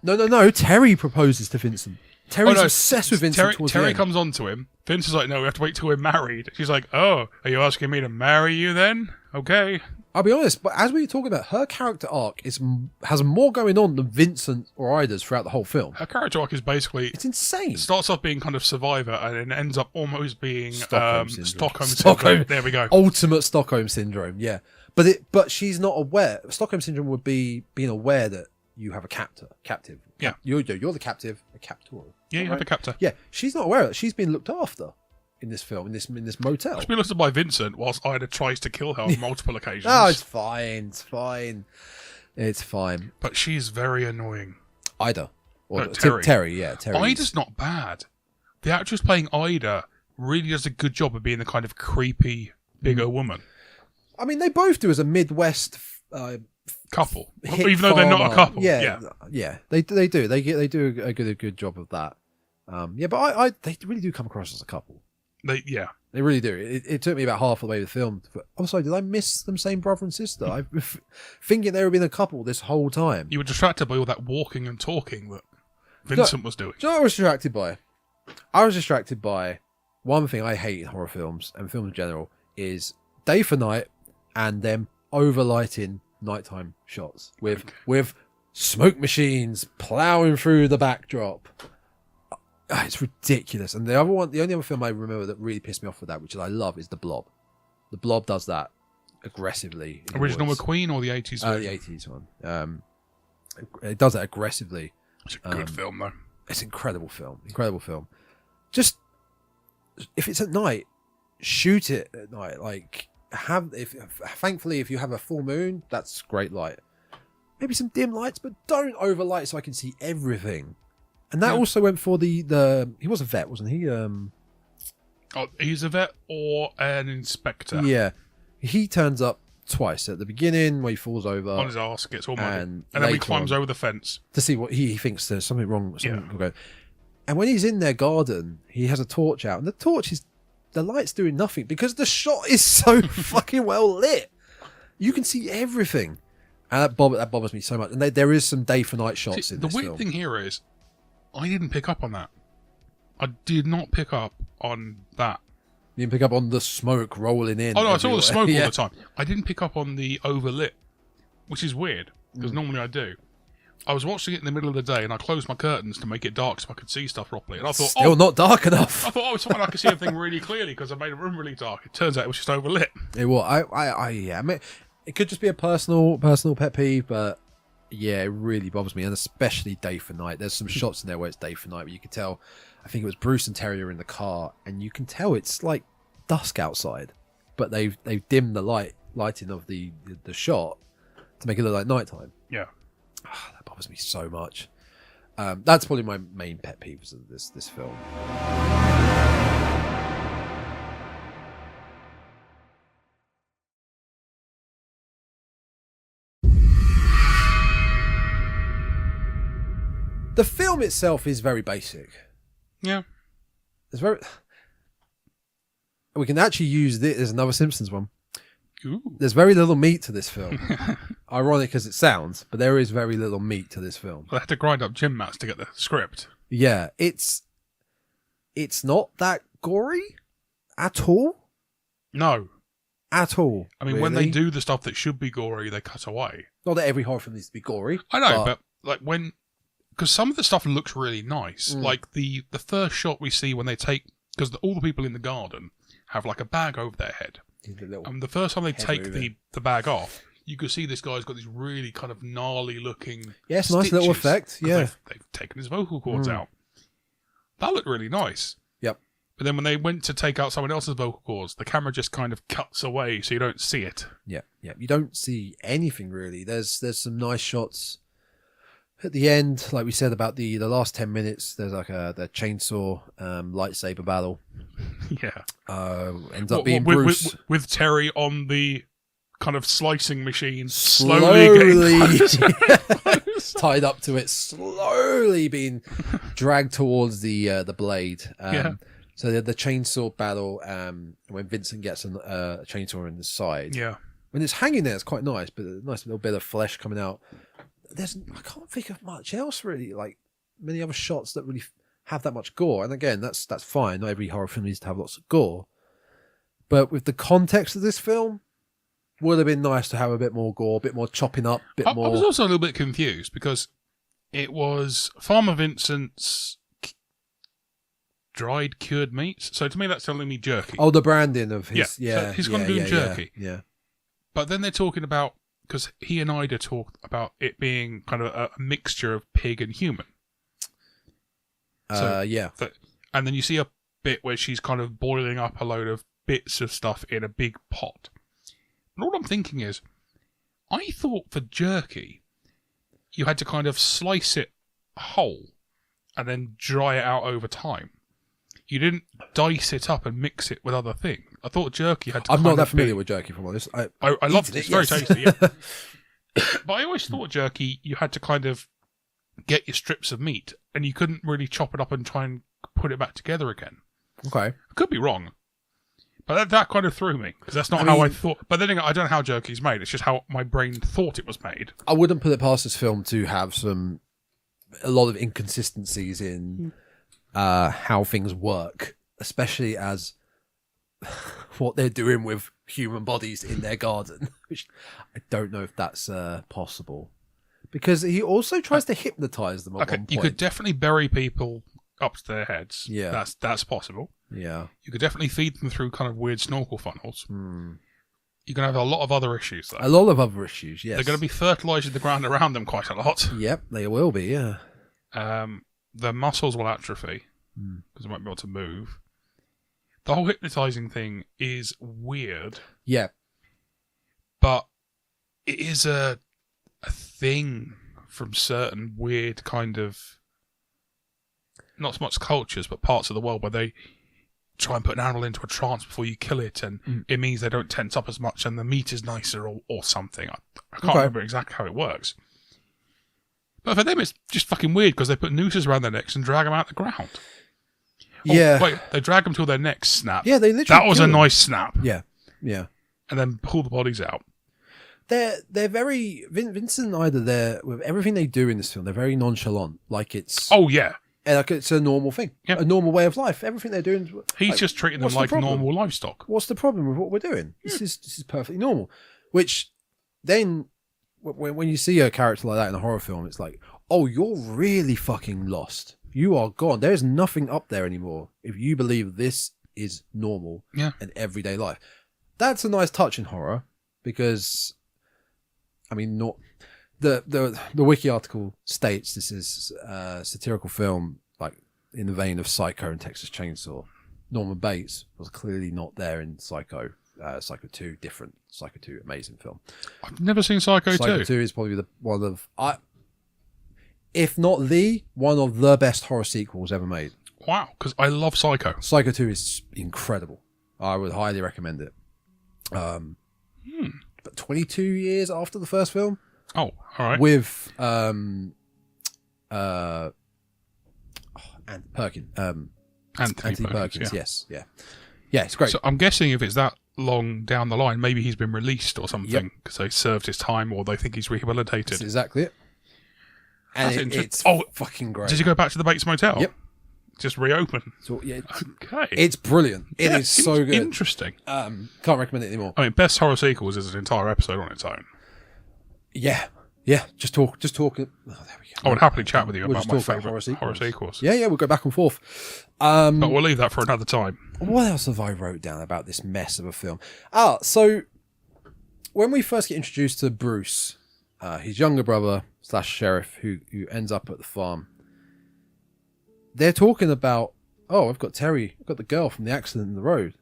No. Terry proposes to Vincent. Terry's obsessed with Vincent. Terry comes on to him. Vincent's like, no, we have to wait till we're married. She's like, oh, are you asking me to marry you then? Okay. I'll be honest, but as we were talking about, her character arc has more going on than Vincent or Ida's throughout the whole film. Her character arc is basically... It's insane. It starts off being kind of Survivor and then ends up almost being Stockholm Stockholm. Syndrome. There we go. Ultimate Stockholm Syndrome, yeah. But she's not aware. Stockholm Syndrome would be being aware that you have a captive. Yeah. You're the captive, a captor. Yeah, you have a captor. Yeah, she's not aware of it. She's been looked after in this film, in this motel. She's been looked at by Vincent whilst Ida tries to kill her on multiple occasions. Oh, it's fine. It's fine. It's fine. But she's very annoying. Ida. Or No, Terry. Terry, yeah. Terry. Ida's not bad. The actress playing Ida really does a good job of being the kind of creepy, bigger woman. I mean, they both do as a Midwest Couple. hit Even though they're not a farmer. couple. Yeah. They do. They do a good job of that. But they really do come across as a couple. They really do. It took me about half the way of the film. Oh, sorry, did I miss them saying brother and sister? I've been thinking they were being a couple this whole time. You were distracted by all that walking and talking that Vincent was doing. Do you know what I was distracted by? I was distracted by one thing I hate in horror films and films in general is day for night and them overlighting nighttime shots with smoke machines plowing through the backdrop. It's ridiculous. And the only other film I remember that really pissed me off with that, which I love, is The Blob. The Blob does that aggressively. Original McQueen or the 80s? The 80s one. It does that aggressively. It's a good film, though. It's an incredible film. Just, if it's at night, shoot it at night. Like, thankfully, if you have a full moon, that's great light. Maybe some dim lights, but don't overlight so I can see everything. And that also went for the he was a vet, wasn't he? He's a vet or an inspector. Yeah. He turns up twice. At the beginning, where he falls over. On his ass, gets all muddy. And then he climbs over the fence. To see what he thinks there's something wrong. And when he's in their garden, he has a torch out. And the light's doing nothing because the shot is so fucking well lit. You can see everything. And that bothers me so much. And there is some day for night shots in this film. The weird thing here is, I didn't pick up on that. I did not pick up on that. You didn't pick up on the smoke rolling in. Oh no, I saw the smoke all the time. I didn't pick up on the overlit, which is weird, because normally I do. I was watching it in the middle of the day, and I closed my curtains to make it dark so I could see stuff properly. And I thought, still not dark enough. I thought, it's fine, I could see everything really clearly because I made the room really dark. It turns out it was just overlit. I mean, it could just be a personal pet peeve, but yeah, it really bothers me, and especially day for night. There's some shots in there where it's day for night, but you can tell. I think it was Bruce and Terry are in the car, and you can tell it's like dusk outside, but they've dimmed the lighting of the shot to make it look like nighttime. Yeah, that bothers me so much. That's probably my main pet peeves of this film. The film itself is very basic. Yeah. We can actually use this as another Simpsons one. Ooh. There's very little meat to this film. Ironic as it sounds, but there is very little meat to this film. I had to grind up gym mats to get the script. Yeah, it's not that gory at all. No. At all. I mean, when they do the stuff that should be gory, they cut away. Not that every horror film needs to be gory. I know, but like when... Because some of the stuff looks really nice. Like the first shot we see when they take... Because all the people in the garden have like a bag over their head. And the first time they take the bag off, you can see this guy's got these really kind of gnarly looking Yes, nice little effect. Yeah. They've taken his vocal cords out. That looked really nice. Yep. But then when they went to take out someone else's vocal cords, the camera just kind of cuts away so you don't see it. Yeah, yeah. You don't see anything really. There's some nice shots at the end, like we said about the last 10 minutes. There's like the chainsaw lightsaber battle. Yeah. Ends up being Bruce with Terry on the kind of slicing machine, slowly getting tied up to it, slowly being dragged towards the blade. So the chainsaw battle, when Vincent gets a chainsaw in the side. Yeah. When it's hanging there, it's quite nice, but a nice little bit of flesh coming out. I can't think of much else really, like many other shots that really have that much gore. And again, that's fine. Not every horror film needs to have lots of gore. But with the context of this film, would have been nice to have a bit more gore, a bit more chopping up, a bit more... I was also a little bit confused because it was Farmer Vincent's dried cured meats. So to me, that's telling me jerky. Oh, the branding of his... So he's gone doing jerky. Yeah. But then they're talking about because he and Ida talked about it being kind of a mixture of pig and human. Yeah. And then you see a bit where she's kind of boiling up a load of bits of stuff in a big pot. And all I'm thinking is, I thought for jerky, you had to kind of slice it whole and then dry it out over time. You didn't dice it up and mix it with other things. I thought jerky had to. I'm not that familiar with jerky, if I'm honest. I love it. It's very tasty. Yeah. But I always thought jerky, you had to kind of get your strips of meat, and you couldn't really chop it up and try and put it back together again. Okay. I could be wrong. But that kind of threw me, because that's not how I thought. But then again, I don't know how jerky's made. It's just how my brain thought it was made. I wouldn't put it past this film to have a lot of inconsistencies in how things work, especially as what they're doing with human bodies in their garden, which I don't know if that's possible. Because he also tries to hypnotize them at one point. You could definitely bury people up to their heads. Yeah. That's possible. Yeah. You could definitely feed them through kind of weird snorkel funnels. You're going to have a lot of other issues, though. A lot of other issues, yes. They're going to be fertilising the ground around them quite a lot. Yep, they will be, yeah. Their muscles will atrophy, because they won't be able to move. The whole hypnotising thing is weird. Yeah. But it is a thing from certain weird kind of, not so much cultures, but parts of the world where they try and put an animal into a trance before you kill it, and it means they don't tense up as much and the meat is nicer or something. I can't remember exactly how it works. But for them, it's just fucking weird because they put nooses around their necks and drag them out the ground. Yeah. Wait, they drag them till their necks snap. Yeah, they literally. That was a nice snap. Yeah, yeah. And then pull the bodies out. They're very Vincent and Ida. They're with everything they do in this film. They're very nonchalant, like it's like it's a normal thing, a normal way of life. Everything they're doing. He's just treating them like normal livestock. What's the problem with what we're doing? This is perfectly normal. Which then, when you see a character like that in a horror film, it's like, oh, you're really fucking lost. You are gone. There's nothing up there anymore. If you believe this is normal and everyday life, that's a nice touch in horror because, I mean, not. The wiki article states this is a satirical film like in the vein of Psycho and Texas Chainsaw. Norman Bates was clearly not there in Psycho. Psycho 2, different. Psycho 2, amazing film. I've never seen Psycho 2. Psycho 2 is probably one of, if not one of the best horror sequels ever made. Wow, because I love Psycho. Psycho 2 is incredible. I would highly recommend it. But 22 years after the first film. Oh, all right. With Anthony Perkins, yes. Yeah, it's great. So I'm guessing if it's that long down the line, maybe he's been released or something because they served his time or they think he's rehabilitated. That's exactly it. And it's fucking great. Did you go back to the Bates Motel? Yep. Just reopen. So yeah, okay. It's brilliant. It is so good. Interesting. Can't recommend it anymore. I mean, best horror sequels is an entire episode on its own. Yeah. Just talk. Oh, there we go. I would happily chat with you about my talk about favourite horror sequels. Yeah, we'll go back and forth. But we'll leave that for another time. What else have I wrote down about this mess of a film? So when we first get introduced to Bruce, his younger brother / sheriff, who ends up at the farm, they're talking about, I've got the girl from the accident in the road.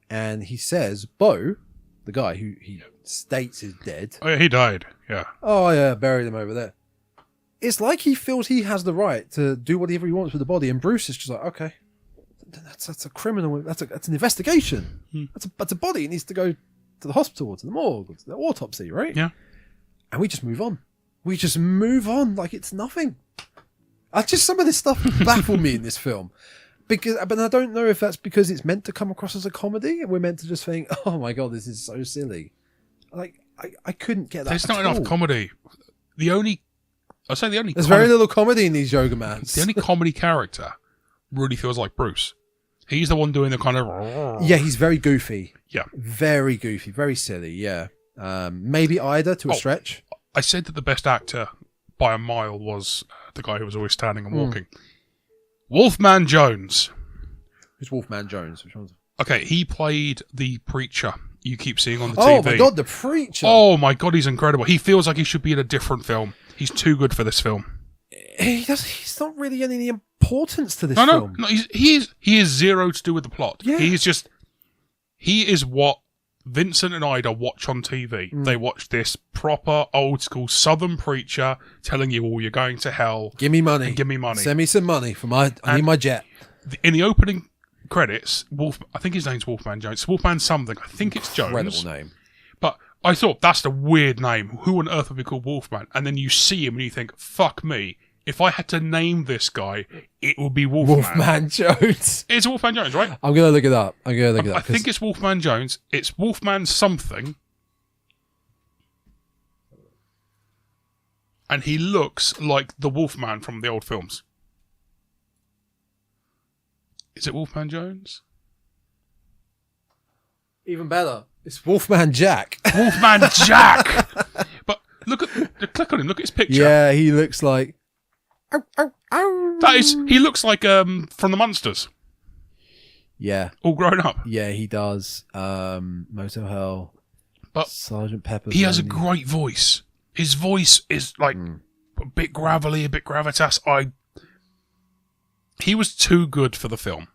And he says, Bo, the guy who he states is dead. Oh, yeah, he died. Yeah. Oh, yeah, buried him over there. It's like he feels he has the right to do whatever he wants with the body, and Bruce is just like, okay, that's a criminal. That's an investigation. That's a body. It needs to go to the hospital, to the morgue, to the autopsy, right? Yeah. And we just move on. Like it's nothing. Some of this stuff baffled me in this film. But I don't know if that's because it's meant to come across as a comedy and we're meant to just think, oh my God, this is so silly. Like, I couldn't get that. There's not enough comedy. There's very little comedy in these yoga mans. The only comedy character really feels like Bruce. He's the one doing the kind of... Yeah, he's very goofy. Yeah. Very goofy, very silly, yeah. Maybe Ida to a stretch. I said that the best actor by a mile was the guy who was always standing and walking. Wolfman Jones. Who's Wolfman Jones? Which one's... Okay, he played the preacher you keep seeing on the TV. Oh my god, the preacher! Oh my god, he's incredible. He feels like he should be in a different film. He's too good for this film. He's not really any importance to this No, film. no, he is zero to do with the plot. Yeah. He is what Vincent and Ida watch on TV. They watch this proper old school Southern preacher telling you, "Oh, you're going to hell. Give me money. Give me money. Send me some money for I need my jet." In the opening credits, I think his name's Wolfman Jones. Wolfman something. I think it's Jones. Incredible name. But I thought that's a weird name. Who on earth would be called Wolfman? And then you see him and you think, "Fuck me. If I had to name this guy, it would be Wolfman." Wolfman Jones. It's Wolfman Jones, right? I'm gonna look it up. I think it's Wolfman Jones. It's Wolfman something. And he looks like the Wolfman from the old films. Is it Wolfman Jones? Even better. It's Wolfman Jack. Wolfman Jack! But click on him, look at his picture. Yeah, he looks like... He looks like from the Munsters. Yeah. All grown up. Yeah, he does. Motel Hell. But Sergeant Pepper's. He has a great voice. His voice is like a bit gravelly, a bit gravitas. He was too good for the film.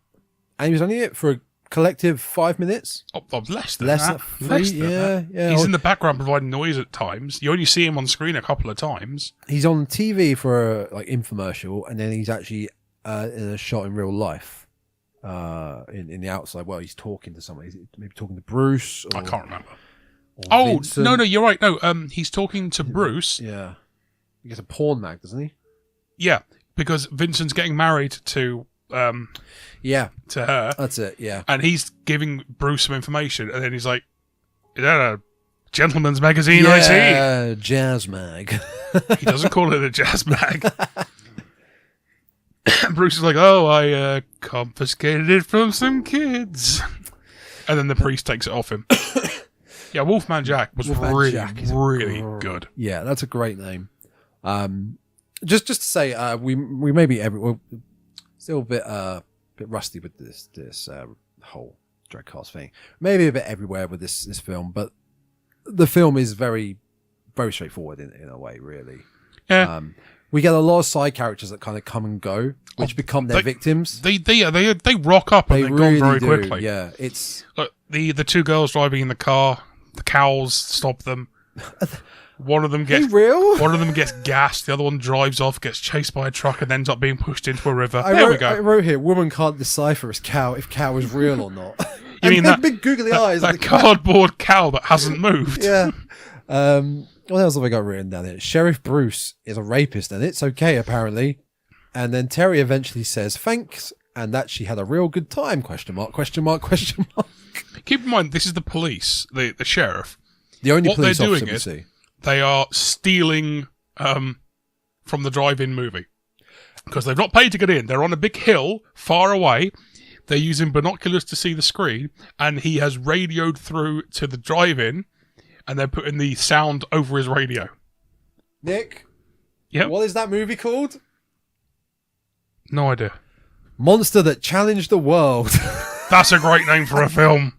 And he was only in it for a collective 5 minutes? Less than Less that. than Less three, than yeah, that. yeah. He's in the background providing noise at times. You only see him on screen a couple of times. He's on TV for a infomercial, and then he's actually in a shot in real life. In the outside, well, he's talking to someone. He's maybe talking to Bruce. Or, I can't remember. Or Vincent. No, you're right. No, he's talking to Bruce. Yeah. He gets a porn mag, doesn't he? Yeah, because Vincent's getting married to her. That's it, yeah. And he's giving Bruce some information, and then he's like, "Is that a gentleman's magazine I see?" Yeah, jazz mag. He doesn't call it a jazz mag. Bruce is like, "Oh, I confiscated it from some kids." And then the priest takes it off him. Yeah, Wolfman Jack was really good. Yeah, that's a great name. Just to say, we may be we're still a bit rusty with this whole Dreadcast thing. Maybe a bit everywhere with this film, but the film is very, very straightforward in a way, really. Yeah. We get a lot of side characters that kind of come and go, which become their victims. They rock up and they're really gone very do. quickly. Yeah, it's look, the two girls driving in the car. The cows stop them. One of them gets gassed. The other one drives off, gets chased by a truck, and ends up being pushed into a river. We go. I wrote here: woman can't decipher if cow is real or not. You mean that big googly eyes? That cardboard cow that hasn't moved? Yeah. What else have I got written down here? Sheriff Bruce is a rapist, and it's okay apparently. And then Terry eventually says thanks, and that she had a real good time? Question mark? Question mark? Question mark? Keep in mind, this is the police, the sheriff. The only what police they're officer doing we is see. They are stealing from the drive-in movie because they've not paid to get in. They're on a big hill far away. They're using binoculars to see the screen, and he has radioed through to the drive-in, and they're putting the sound over his radio. Nick, yep. What is that movie called? No idea. Monster That Challenged the World. That's a great name for a film.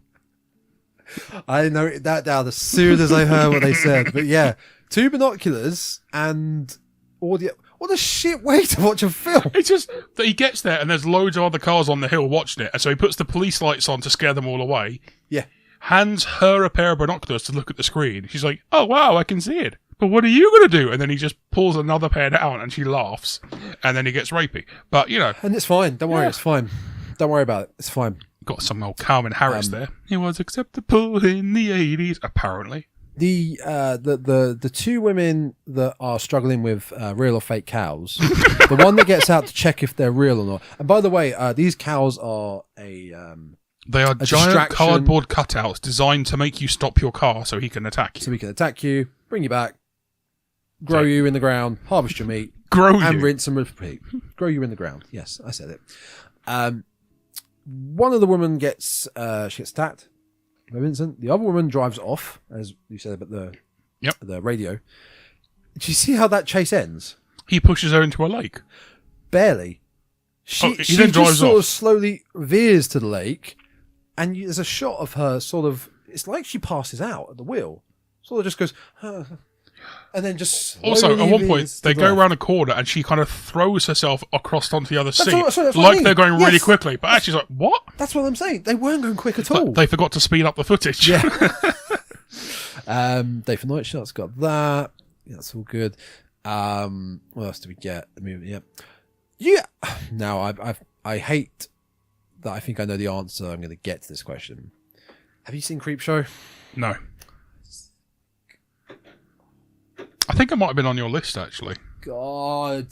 I noted that down as soon as I heard what they said. But yeah, 2 binoculars and audio. What a shit way to watch a film. It's just that he gets there and there's loads of other cars on the hill watching it. And so he puts the police lights on to scare them all away. Yeah. Hands her a pair of binoculars to look at the screen. She's like, "Oh, wow, I can see it. But what are you going to do?" And then he just pulls another pair down and she laughs. And then he gets rapey. But, you know. And it's fine. Don't worry. It's fine. Don't worry about it. It's fine. Got some old Calvin Harris there. It was acceptable in the 80s, apparently. The 2 women that are struggling with real or fake cows, the one that gets out to check if they're real or not. And by the way, these cows are they are giant distraction. cardboard cutouts designed to make you stop your car so he can attack you. So he can attack you, bring you back, grow you in the ground, harvest your meat, and rinse and repeat. Grow you in the ground. Yes, I said it. One of the women gets she gets attacked by Vincent. The other woman drives off, as you said about the radio. Do you see how that chase ends? He pushes her into a lake. Barely. He She then drives just sort off. of slowly veers to the lake, and there's a shot of her sort of it's like she passes out at the wheel. So it just goes, and then just Also, at one point, slowly they veers to go the around a corner and she kind of throws herself across onto the other seat, that's what I like mean. they're going really Yes. quickly. But actually, it's like, what? That's what I'm saying. They weren't going quick at all. They forgot to speed up the footage. Yeah. Day for Night Shot's got that. Yeah, that's all good. What else do we get? I mean, yeah. Now, I hate that I think I know the answer. I'm going to get to this question. Have you seen Creepshow? No. I think it might have been on your list, actually. God.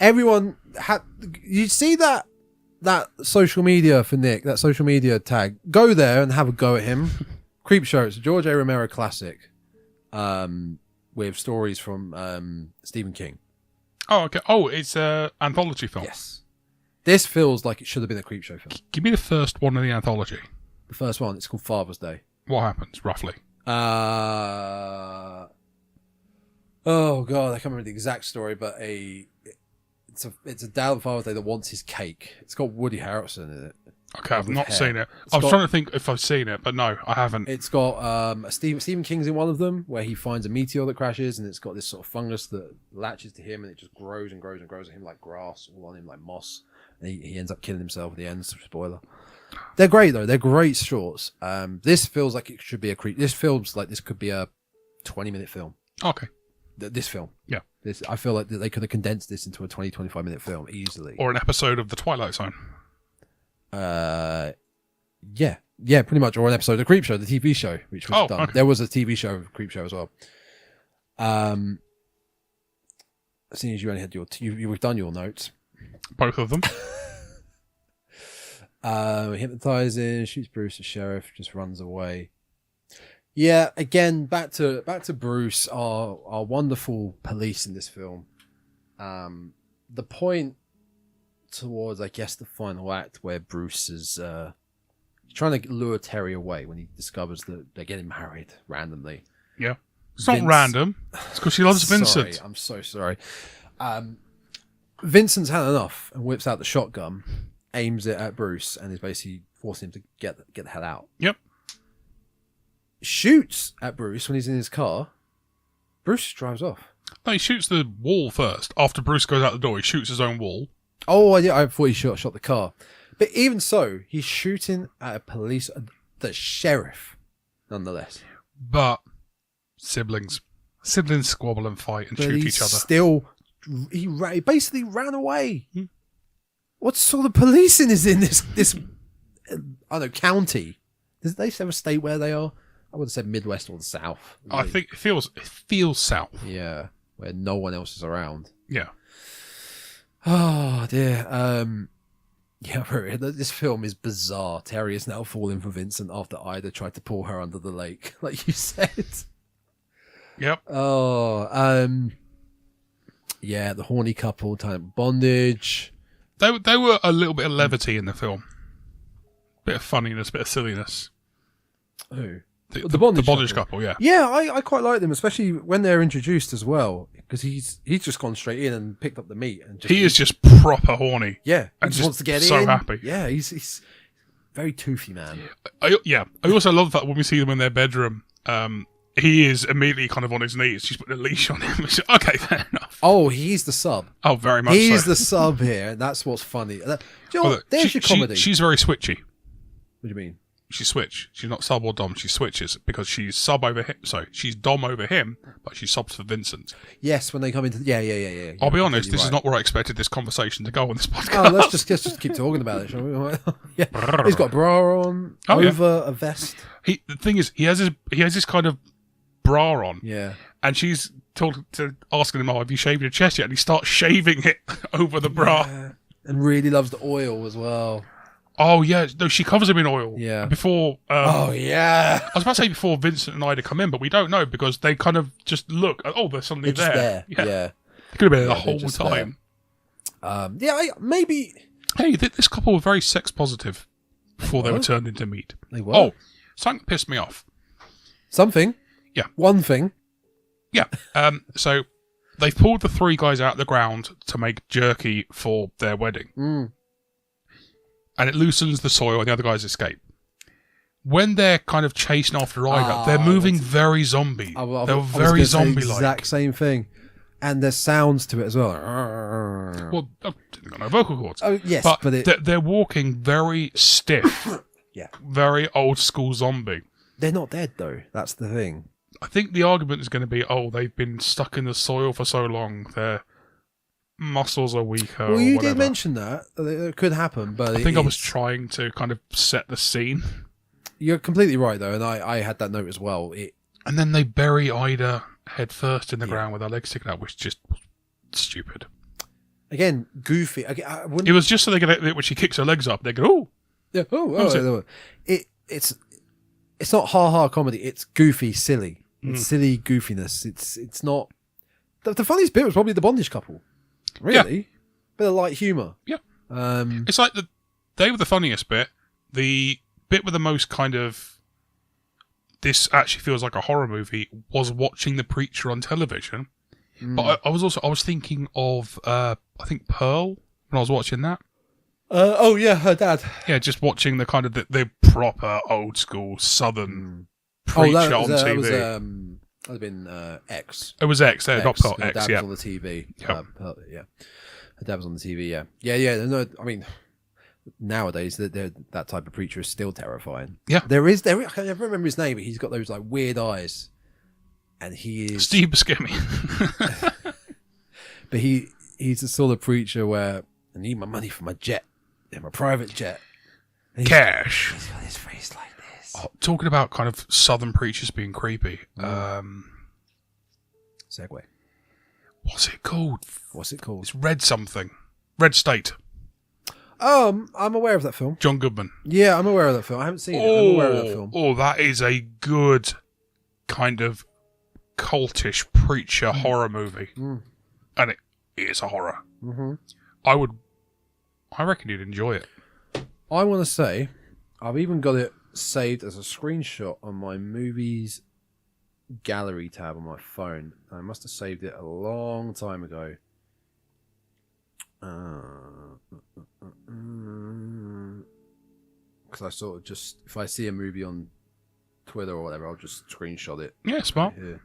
Everyone you see that social media for Nick, that social media tag. Go there and have a go at him. Creepshow. It's a George A. Romero classic. With stories from Stephen King. Oh, okay. Oh, it's an anthology film. Yes. This feels like it should have been a Creepshow film. Give me the first one in the anthology. The first one, it's called Father's Day. What happens, roughly? Oh god, I can't remember the exact story, but it's a dad on Father's Day that wants his cake. It's got Woody Harrelson in it. Okay, I've not hair. seen it. It's I was got- trying to think if I've seen it, but no, I haven't. It's got Stephen King's in one of them where he finds a meteor that crashes, and it's got this sort of fungus that latches to him, and it just grows and grows and grows on him like grass, all on him like moss. And he ends up killing himself at the end. Spoiler. They're great though. They're great shorts. This feels like it should be This feels like this could be a 20-minute film. Okay. This film. Yeah. I feel like they could have condensed this into a 20-25-minute film easily. Or an episode of The Twilight Zone. Yeah, pretty much. Or an episode of Creepshow, the TV show, which was done. Okay. There was a TV show of Creepshow as well. Seeing as you only had you've done your notes. Both of them. Hypnotizing, shoots Bruce, the sheriff, just runs away. Yeah, again, back to Bruce, our wonderful police in this film. The point towards, I guess, the final act where Bruce is trying to lure Terry away when he discovers that they're getting married randomly. Yeah. It's not random. It's because she loves Vincent. Sorry, I'm so sorry. Vincent's had enough and whips out the shotgun, aims it at Bruce, and is basically forcing him to get the hell out. Yep. Shoots at Bruce when he's in his car. Bruce drives off. No, he shoots the wall first. After Bruce goes out the door, he shoots his own wall. Oh, yeah, I thought he shot the car. But even so, he's shooting at the sheriff, nonetheless. But siblings squabble and fight and shoot each other. He basically ran away. What sort of policing is in this I don't know, county? Does they have a state where they are? I would have said Midwest or the South. I think it feels south. Yeah, where no one else is around. Yeah. Oh dear. Yeah, this film is bizarre. Terry is now falling for Vincent after Ida tried to pull her under the lake, like you said. Yep. Oh, yeah, the horny couple, time bondage. They were a little bit of levity in the film. Bit of funniness, bit of silliness. Who? The bondage couple, yeah. Yeah, I quite like them, especially when they're introduced as well, because he's just gone straight in and picked up the meat and He is just proper horny. yeah, and just wants to get so in. happy. Yeah, he's very toothy man. I also love that when we see them in their bedroom, he is immediately kind of on his knees. She's putting a leash on him. Okay, fair enough. Oh, he's the sub. Oh, very much He's so. the sub here, and that's what's funny. Do you know what? There's your comedy. She's very switchy. What do you mean? She's switch. She's not sub or dom. She switches because she's sub over him. So she's dom over him, but she subs for Vincent. Yes, when they come into yeah. I'll be You're honest. This is right. not where I expected this conversation to go on this podcast. Oh, let's just keep talking about it, shall we? Yeah, he's got a bra on over a vest. The thing is, he has this kind of bra on. Yeah, and she's asking him, "Oh, have you shaved your chest yet?" And he starts shaving it over the bra. yeah. And really loves the oil as well. Oh yeah, no, she covers him in oil. Yeah. Before. Oh yeah. I was about to say before Vincent and Ida come in, but we don't know because they kind of just look. Oh, there's somebody They're just there. Yeah. It could have been Yeah, the they're whole just time. Maybe Hey, this couple were very sex positive before they were were? turned into meat. they were. Oh, something pissed me off. Something. Yeah. One thing. Yeah. So they've pulled the three guys out of the ground to make jerky for their wedding. Mm. And it loosens the soil and the other guys escape. when they're kind of chasing after Ryder, they're moving very zombie. They're very zombie-like. Exact same thing. And there's sounds to it as well. Well, they've got no vocal cords. Oh, yes, but they're walking very stiff. Yeah. Very old school zombie. They're not dead, though. That's the thing. I think the argument is going to be, they've been stuck in the soil for so long, their muscles are weaker. Well, you or whatever. did mention that. It could happen, but I think I was trying to kind of set the scene. You're completely right, though, and I had that note as well. And then they bury Ida head first in the ground with her legs sticking out, which just was stupid. Again, goofy. It was just so they could, when she kicks her legs up, they go, oh. Yeah, it's not ha-ha comedy. It's goofy, silly. It's silly goofiness. It's not... The funniest bit was probably the bondage couple. Really? Yeah. Bit of light humour. Yeah. It's like they were the funniest bit. The bit with the most kind of... This actually feels like a horror movie was watching The Preacher on television. But I was thinking of, I think Pearl, when I was watching that. Her dad. Yeah, just watching the kind of the proper old school southern preacher on TV. That would have been X. It was X. Not Pearl, Her X. dad Yeah, was on the TV. Yep. Her dad was on the TV. Yeah. No, I mean, nowadays that type of preacher is still terrifying. Yeah, there is. I can never remember his name, but he's got those like weird eyes, and he is Steve Buscemi. But he's the sort of preacher where I need my money for my jet. My private jet. Cash. He's got his face like this. Talking about kind of southern preachers being creepy. Segue. What's it called? It's Red something. Red State. I'm aware of that film. John Goodman. Yeah, I'm aware of that film. I haven't seen it. I'm aware of that film. Oh, that is a good kind of cultish preacher horror movie. And it is a horror. Mm-hmm. I reckon you'd enjoy it. I want to say, I've even got it saved as a screenshot on my movies gallery tab on my phone. I must have saved it a long time ago. Because I sort of just, if I see a movie on Twitter or whatever, I'll just screenshot it. Yeah, smart. Here.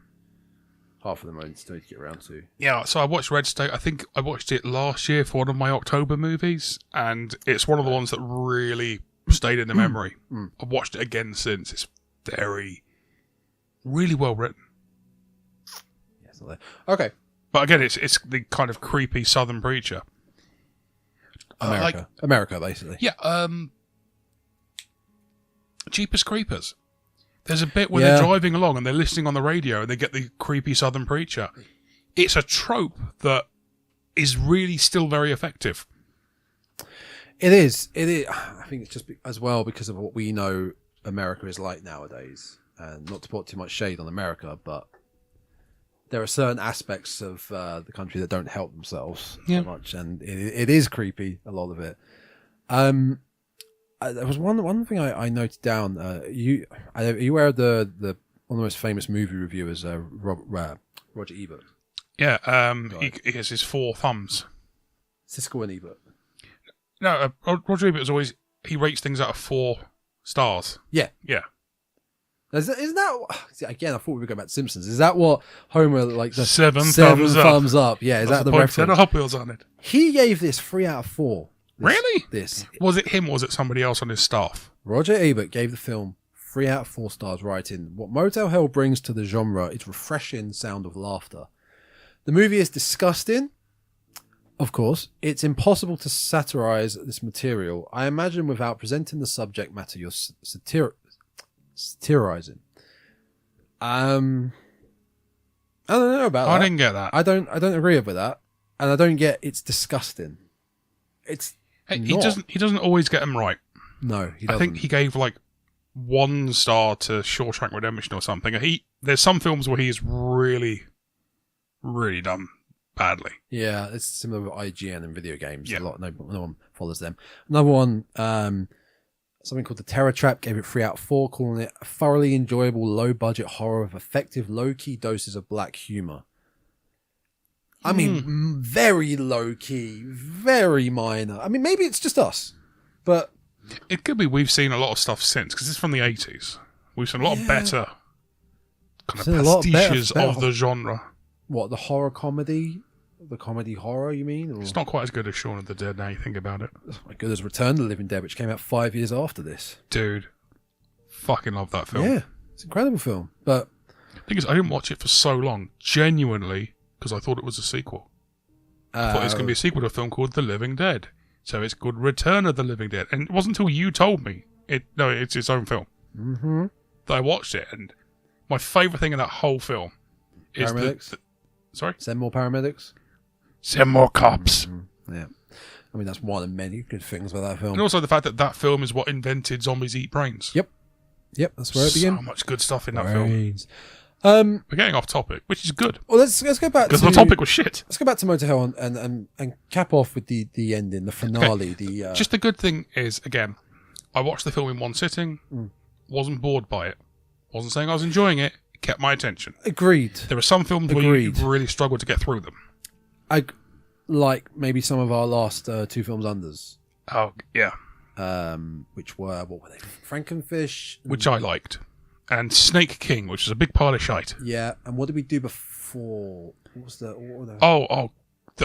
Half of them I still need to get around to. Yeah, so I watched Red State. I think I watched it last year for one of my October movies, and it's one of the ones that really stayed in the memory. I've watched it again since. It's really well written. Yes, okay. But again, it's the kind of creepy southern preacher. America, basically. Yeah, Jeepers Creepers. There's a bit where they're driving along and they're listening on the radio and they get the creepy southern preacher. It's a trope that is really still very effective. It is. I think it's just as well because of what we know America is like nowadays. And not to put too much shade on America, but there are certain aspects of the country that don't help themselves so much. And it is creepy, a lot of it. There was one thing I noted down. Are you aware of the one of the most famous movie reviewers, Roger Ebert? Yeah, he has his 4 thumbs. Siskel and Ebert. No, Roger Ebert is always, he rates things out of 4 stars. Yeah. Yeah. Isn't that, again, I thought we were going back to Simpsons. Is that what Homer, like, the 7 thumbs up? Yeah, is that the reference? Set Hot Wheels on it. He gave this 3 out of 4. Really? Was it him or was it somebody else on his staff? Roger Ebert gave the film 3 out of 4 stars, writing, "What Motel Hell brings to the genre is refreshing sound of laughter. The movie is disgusting. Of course, it's impossible to satirize this material. I imagine without presenting the subject matter you're satirizing." I don't know about that. I didn't get that. I don't agree with that, and I don't get it's disgusting. He doesn't always get them right. No, he doesn't. I think he gave like 1 star to Shawshank Redemption or something. There's some films where he is really, really done badly. Yeah, it's similar with IGN and video games. Yeah. No one follows them. Another one, something called The Terror Trap, gave it 3 out of 4, calling it a thoroughly enjoyable, low-budget horror with effective, low-key doses of black humor. I mean, very low-key, very minor. I mean, maybe it's just us, but It could be we've seen a lot of stuff since, because it's from the 80s. We've seen a lot of better kind of pastiches of the genre. What, the horror comedy? The comedy horror, you mean? Or... It's not quite as good as Shaun of the Dead now you think about it. It's not good as Return of the Living Dead, which came out 5 years after this. Dude, fucking love that film. Yeah, it's an incredible film. But the thing is, I didn't watch it for so long, genuinely, because I thought it was a sequel. I thought it was going to be a sequel to a film called The Living Dead. So it's called Return of the Living Dead. And it wasn't until you told me, it's its own film, that I watched it. And my favourite thing in that whole film is paramedics. Sorry? Send more paramedics. Send more cops. Yeah. I mean, that's one of many good things about that film. And also the fact that film is what invented Zombies Eat Brains. Yep, that's where it began. So much good stuff in that film. We're getting off topic, which is good. Well, let's go back because the topic was shit. Let's go back to Motel Hell and cap off with the ending, the finale. Okay. Just the good thing is, again, I watched the film in one sitting, wasn't bored by it, wasn't saying I was enjoying it, kept my attention. Agreed. There are some films where you really struggle to get through them. Like maybe some of our last two films unders. Oh, yeah. Which were, what were they? Frankenfish. Which I liked. And Snake King, which is a big pile of shite. Yeah, and what did we do before? What was the...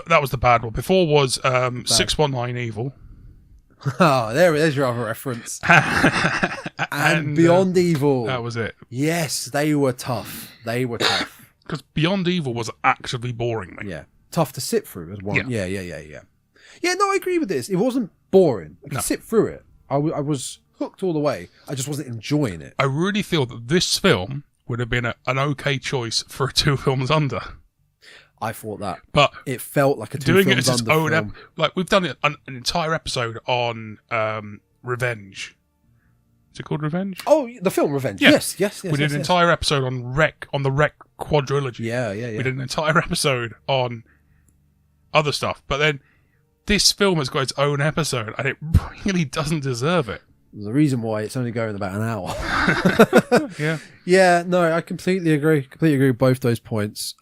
that was the bad one. Before was 619 Evil. Oh, there's your other reference. and Beyond Evil. That was it. Yes, they were tough. Because Beyond Evil was actually boring me. Yeah, tough to sit through as one. Yeah. Yeah, no, I agree with this. It wasn't boring. I could sit through it. I was hooked all the way. I just wasn't enjoying it. I really feel that this film would have been an okay choice for a two films under. I thought that, but it felt like a two doing films it as its own film. Like we've done an entire episode on Revenge. Is it called Revenge? Oh, the film Revenge. Yeah. Yes. We did an entire episode on the Wreck quadrilogy. Yeah. We did an entire episode on other stuff, but then this film has got its own episode, and it really doesn't deserve it. There's a reason why it's only going about an hour. Yeah. Yeah, no, I completely agree. With both those points.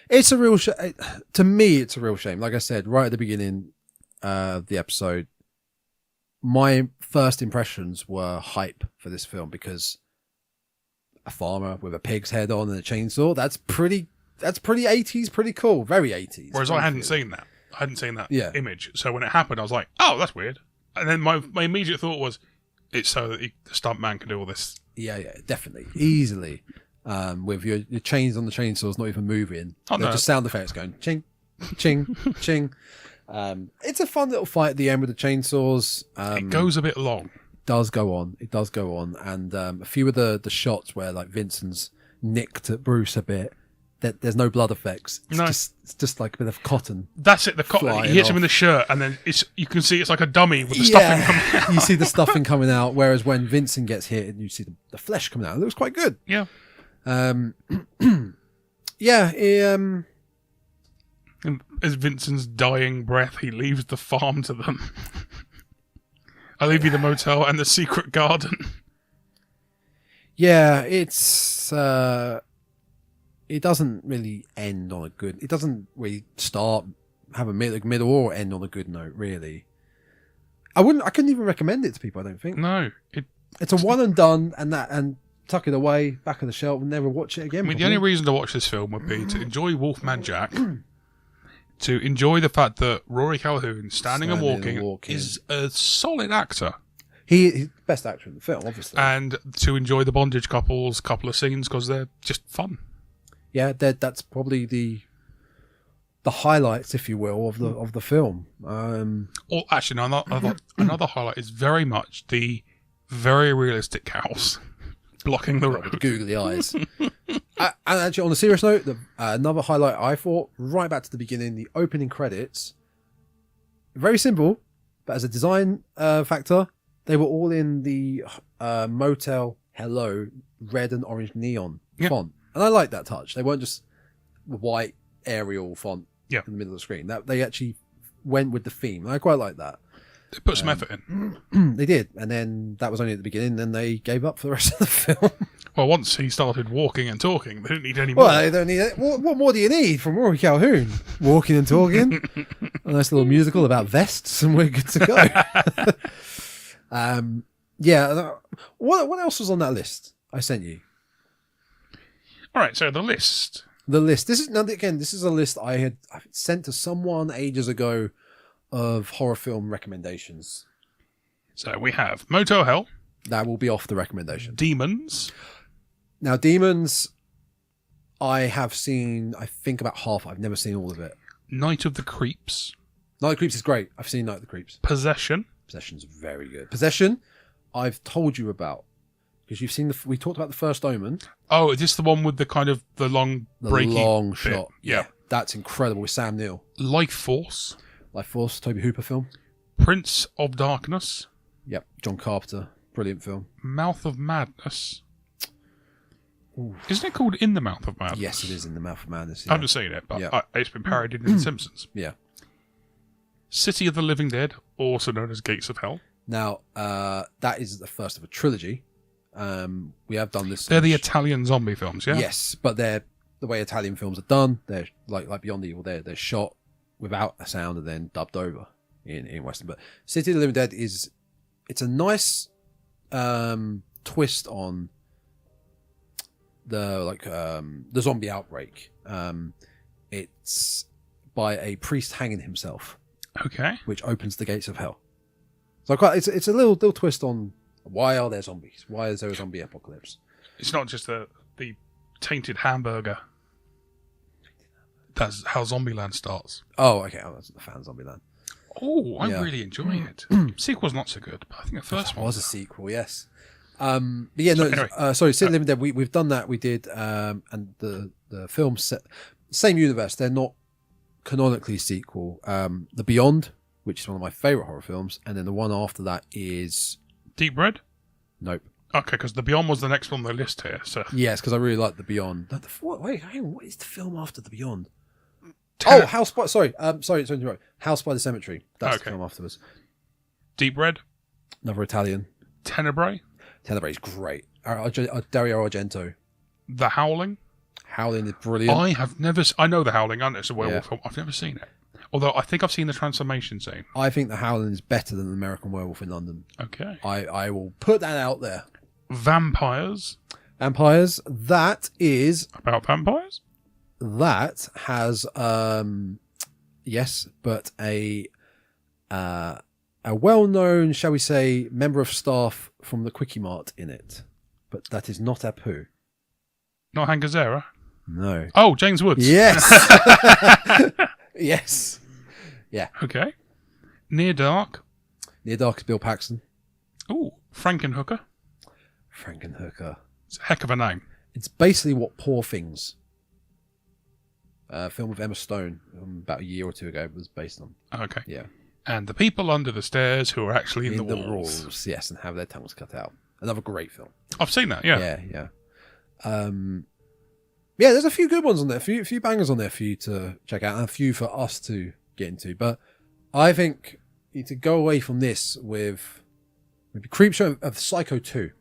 It's a real to me, it's a real shame. Like I said, right at the beginning of the episode, my first impressions were hype for this film because a farmer with a pig's head on and a chainsaw, that's pretty 80s, pretty cool. Very 80s. Whereas I hadn't seen that. Image. So when it happened, I was like, oh, that's weird. And then my immediate thought was, it's so that the stuntman can do all this. Yeah, definitely. Easily. With your chains on the chainsaws not even moving. They're just sound effects going ching, ching, ching. It's a fun little fight at the end with the chainsaws. It goes a bit long. It does go on. And a few of the shots where like Vincent's nicked at Bruce a bit, there's no blood effects. It's just like a bit of cotton. That's it. The cotton. He hits him in the shirt, and then you can see it's like a dummy with the stuffing coming out. You see the stuffing coming out, whereas when Vincent gets hit, and you see the flesh coming out, it looks quite good. Yeah. As Vincent's dying breath, he leaves the farm to them. I leave you the motel and the secret garden. Yeah, it's it doesn't really end on a good. It doesn't really have a middle or end on a good note. Really, I couldn't even recommend it to people. I don't think. No, it's a one and done, and tuck it away back of the shelf and never watch it again. I mean, the only reason to watch this film would be to enjoy Wolfman Jack, to enjoy the fact that Rory Calhoun standing and walking is a solid actor. He's the best actor in the film, obviously, and to enjoy the bondage couple of scenes because they're just fun. Yeah, that's probably the highlights, if you will, of the film. Or actually, no, another highlight is very much the very realistic cows blocking the road, googly eyes. And actually, on a serious note, another highlight I thought right back to the beginning, the opening credits. Very simple, but as a design factor, they were all in the Motel Hello red and orange neon font. And I like that touch. They weren't just white Arial font in the middle of the screen. That they actually went with the theme. I quite like that. They put some effort in. They did. And then that was only at the beginning. Then they gave up for the rest of the film. Well, once he started walking and talking, they didn't need any more. Well, they don't need it. What more do you need from Rory Calhoun? Walking and talking. A nice little musical about vests and we're good to go. Yeah. What else was on that list I sent you? All right, so the list. The list. This is a list I sent to someone ages ago of horror film recommendations. So we have Motel Hell. That will be off the recommendation. Demons. Now, Demons, I have seen, I think, about half. I've never seen all of it. Night of the Creeps. Night of the Creeps is great. I've seen Night of the Creeps. Possession. Possession's very good. Possession, I've told you about. Because you've seen we talked about the First Omen. Oh, is this the one with the kind of the long breaking long bit? shot. Yeah. That's incredible with Sam Neill. Life Force. Life Force, Toby Hooper film. Prince of Darkness. Yep, John Carpenter. Brilliant film. Mouth of Madness. Ooh. Isn't it called In the Mouth of Madness? Yes, it is In the Mouth of Madness. I haven't seen it, but Yeah. it's been parodied in The Simpsons. Yeah. City of the Living Dead, also known as Gates of Hell. Now, that is the first of a trilogy. We have done this. They're the Italian zombie films, yeah? Yes, but they're the way Italian films are done. They're like Beyond the Evil. They're shot without a sound and then dubbed over in Western. But City of the Living Dead it's a nice twist on the zombie outbreak. It's by a priest hanging himself, Okay. which opens the gates of hell. So it's a little twist on why are there zombies? Why is there a zombie apocalypse? It's not just the tainted hamburger. That's how Zombieland starts. Oh, okay. I'm not a fan of Zombieland. Oh, I Yeah. really enjoy it. Sequel's not so good, but I think the first one was a sequel, yes. But yeah, no. Anyway. Sorry, City of the Living Dead. We've done that. We did, and the film set same universe. They're not canonically sequel. The Beyond, which is one of my favorite horror films, and then the one after that is Deep Red? nope. Okay, because The Beyond was the next one on the list here. So Yes, because I really like the Beyond. Wait, hang on. What is the film after the Beyond? Ten- Oh, House by sorry, to interrupt. House by the Cemetery. That's the Okay. film afterwards. Deep Red, Another Italian. Tenebrae, Tenebrae is great. Dario Argento. The Howling. Howling is brilliant. I have never. I know The Howling, and it's a werewolf Yeah. film. I've never seen it. Although I think I've seen the transformation scene. I think The Howling is better than American Werewolf in London. Okay. I will put that out there. Vampires. Vampires. That About vampires? has yes, but a well-known, shall we say, member of staff from the Quickie Mart in it. But that is not Apu. Not Hank Azaria? No. Oh, James Woods. Yes. Yes. Yeah. Okay. Near Dark. Near Dark is Bill Paxton. Ooh, Frankenhooker. Frankenhooker. It's a heck of a name. It's basically what Poor Things, film with Emma Stone, about a year or two ago, was based on. Okay. Yeah. And the people under the stairs who are actually in the walls. Yes, and have their tongues cut out. Another great film. I've seen that, yeah. Yeah. Yeah, there's a few good ones on there, a few bangers on there for you to check out, and a few for us to get into. But I think you need to go away from this with maybe Creepshow of Psycho 2.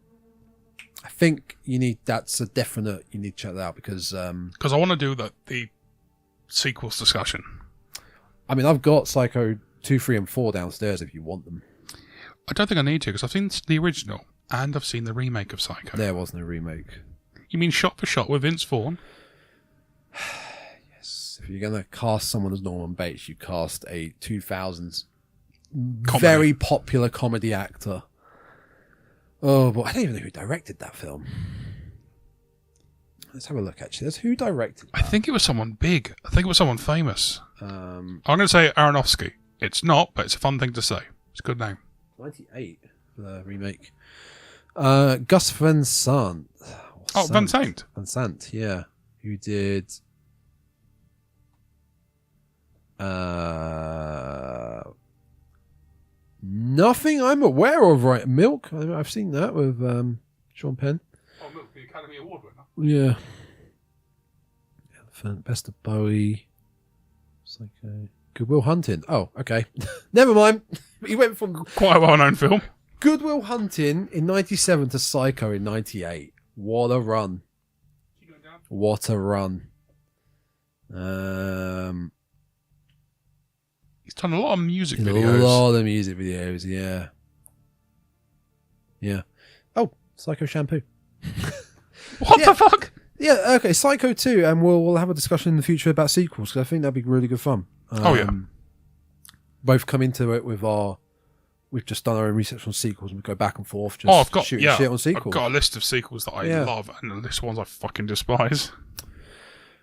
I think that's a definite, you need to check that out because I want to do the sequels discussion. I mean, I've got Psycho 2, 3, and 4 downstairs if you want them. I don't think I need to because I've seen the original and I've seen the remake of Psycho. There wasn't a remake. You mean shot for shot with Vince Vaughn? Yes. If you're going to cast someone as Norman Bates, you cast a 2000s Comedy. very popular comedy actor. Oh, but I don't even know who directed that film. Let's have a look, actually. That's who directed that. I think it was someone big. I think it was someone famous. Um, I'm going to say Aronofsky. It's not, but it's a fun thing to say. It's a good name. 98 for the remake. Gus Van Sant. Oh, Van Sant. Van Sant, yeah. Who did... nothing I'm aware of, right? Milk. I've seen that with Sean Penn. Oh, look, the Academy Award winner. Yeah. Elephant, Best of Bowie. Psycho. Good Will Hunting. Oh, okay. Never mind. He went from Quite a well-known film. Good Will Hunting in 97 to Psycho in 98. What a run. What a run. He's done a lot of music A videos. lot of music videos, yeah. Yeah. Oh, Psycho shampoo. What the fuck? Yeah, okay, Psycho 2, and we'll have a discussion in the future about sequels, because I think that'd be really good fun. Oh, yeah. Both come into it with we've just done our own research on sequels, and we go back and forth, just I've got shooting shit on sequels. I've got a list of sequels that I love, and a list of ones I fucking despise.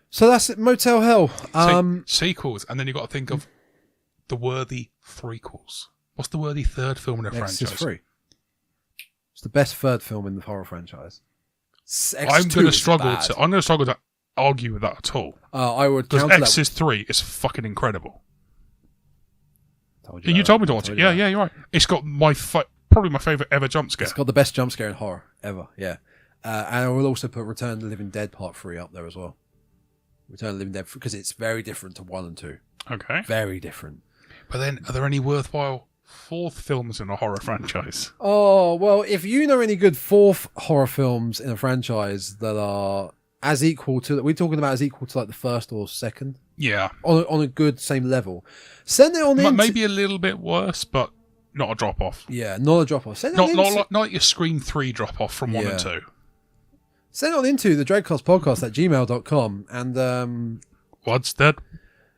So that's it, Motel Hell. Sequels, and then you've got to think of the worthy threequels. What's the worthy third film in a franchise? 3. It's the best third film in the horror franchise. I'm going to struggle to argue with that at all. I would because counter Exorcist 3 is fucking incredible. You told me to watch it. Yeah, you're right. It's got probably my favourite ever jump scare. It's got the best jump scare in horror ever. Yeah, and I will also put Return of the Living Dead Part 3 up there as well. Return of the Living Dead, because it's very different to 1 and 2. Okay, very different. But then, are there any worthwhile fourth films in a horror franchise? Oh, well, if you know any good fourth horror films in a franchise that are as equal to, we're talking about as equal to like the first or second? Yeah. On a good same level. Send it on in. Maybe a little bit worse, but not a drop off. Yeah, not a drop off. Not like your Scream 3 drop off from 1 and 2. Send it on into the thedreadcastpodcast@gmail.com and what's that?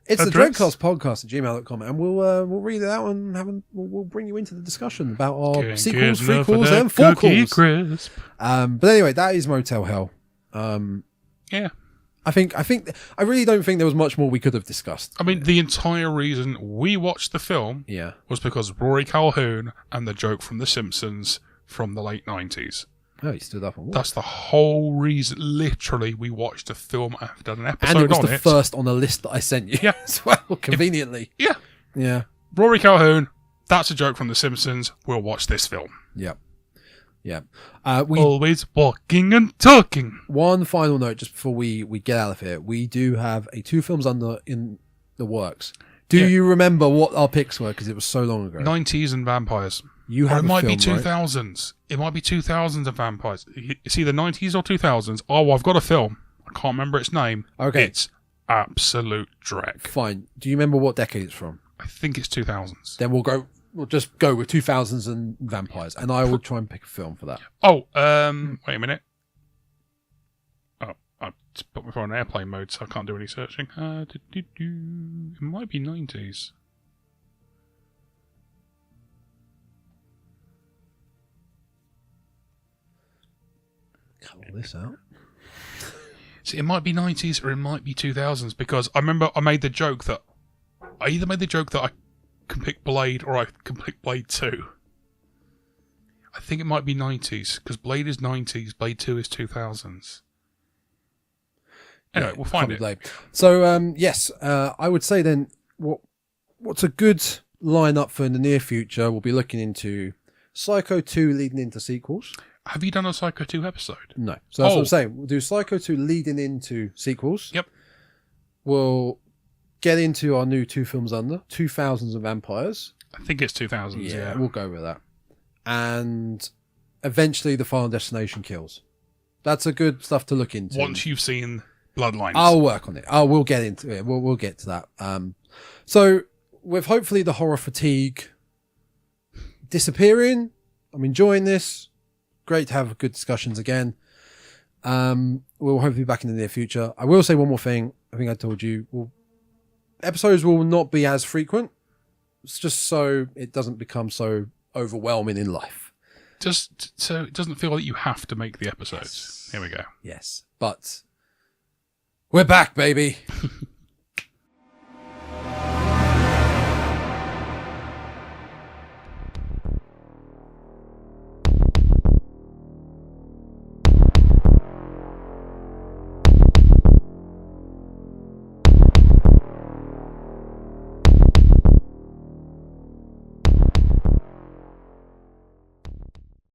It's the address? thedreadcastpodcast@gmail.com, and we'll read it out and we'll bring you into the discussion about our sequels, prequels, and forequels. But anyway, that is Motel Hell. Yeah. I really don't think there was much more we could have discussed. I mean, the entire reason we watched the film was because Rory Calhoun and the joke from The Simpsons from the late 90s. Oh, he stood up and walked. That's the whole reason. Literally, we watched a film after done an episode on it. And it was the first on the list that I sent you as well, conveniently. Yeah. Rory Calhoun, that's a joke from The Simpsons. We'll watch this film. Yeah. We always walking and talking. One final note just before we get out of here. We do have 2 films in the works. Do you remember what our picks were? Because it was so long ago. 90s and vampires. You have it might be film, 2000s. Right? It might be 2000s and vampires. It's either 90s or 2000s. Oh, I've got a film. I can't remember its name. Okay. It's absolute dreck. Fine. Do you remember what decade it's from? I think it's 2000s. Then we'll just go with 2000s and vampires, and I will try and pick a film for that. Oh, wait a minute. Oh, I just put my phone on airplane mode, so I can't do any searching. It might be 90s. Cut all this out. See, it might be 90s or it might be 2000s, because I remember I made the joke that I either made the joke that I can pick Blade or I can pick Blade 2. I think it might be 90s, because Blade is 90s, Blade 2 is 2000s. Anyway, we'll find it. Blade. So, yes, I would say then what's a good lineup for in the near future? We'll be looking into Psycho 2 leading into sequels. Have you done a Psycho 2 episode? No. So that's what I'm saying. We'll do Psycho 2 leading into sequels. Yep. We'll get into our new 2 films under, 2000s and Vampires. I think it's 2000s, yeah. We'll go with that. And eventually the Final Destination Kills. That's a good stuff to look into. Once you've seen Bloodlines. I'll work on it. We'll get into it. We'll get to that. So with hopefully the horror fatigue disappearing, I'm enjoying this. Great to have good discussions again. We'll hopefully be back in the near future. I will say one more thing. I think I told you. Episodes will not be as frequent. It's just so it doesn't become so overwhelming in life. Just so it doesn't feel like you have to make the episodes. Yes. Here we go. Yes. But we're back, baby.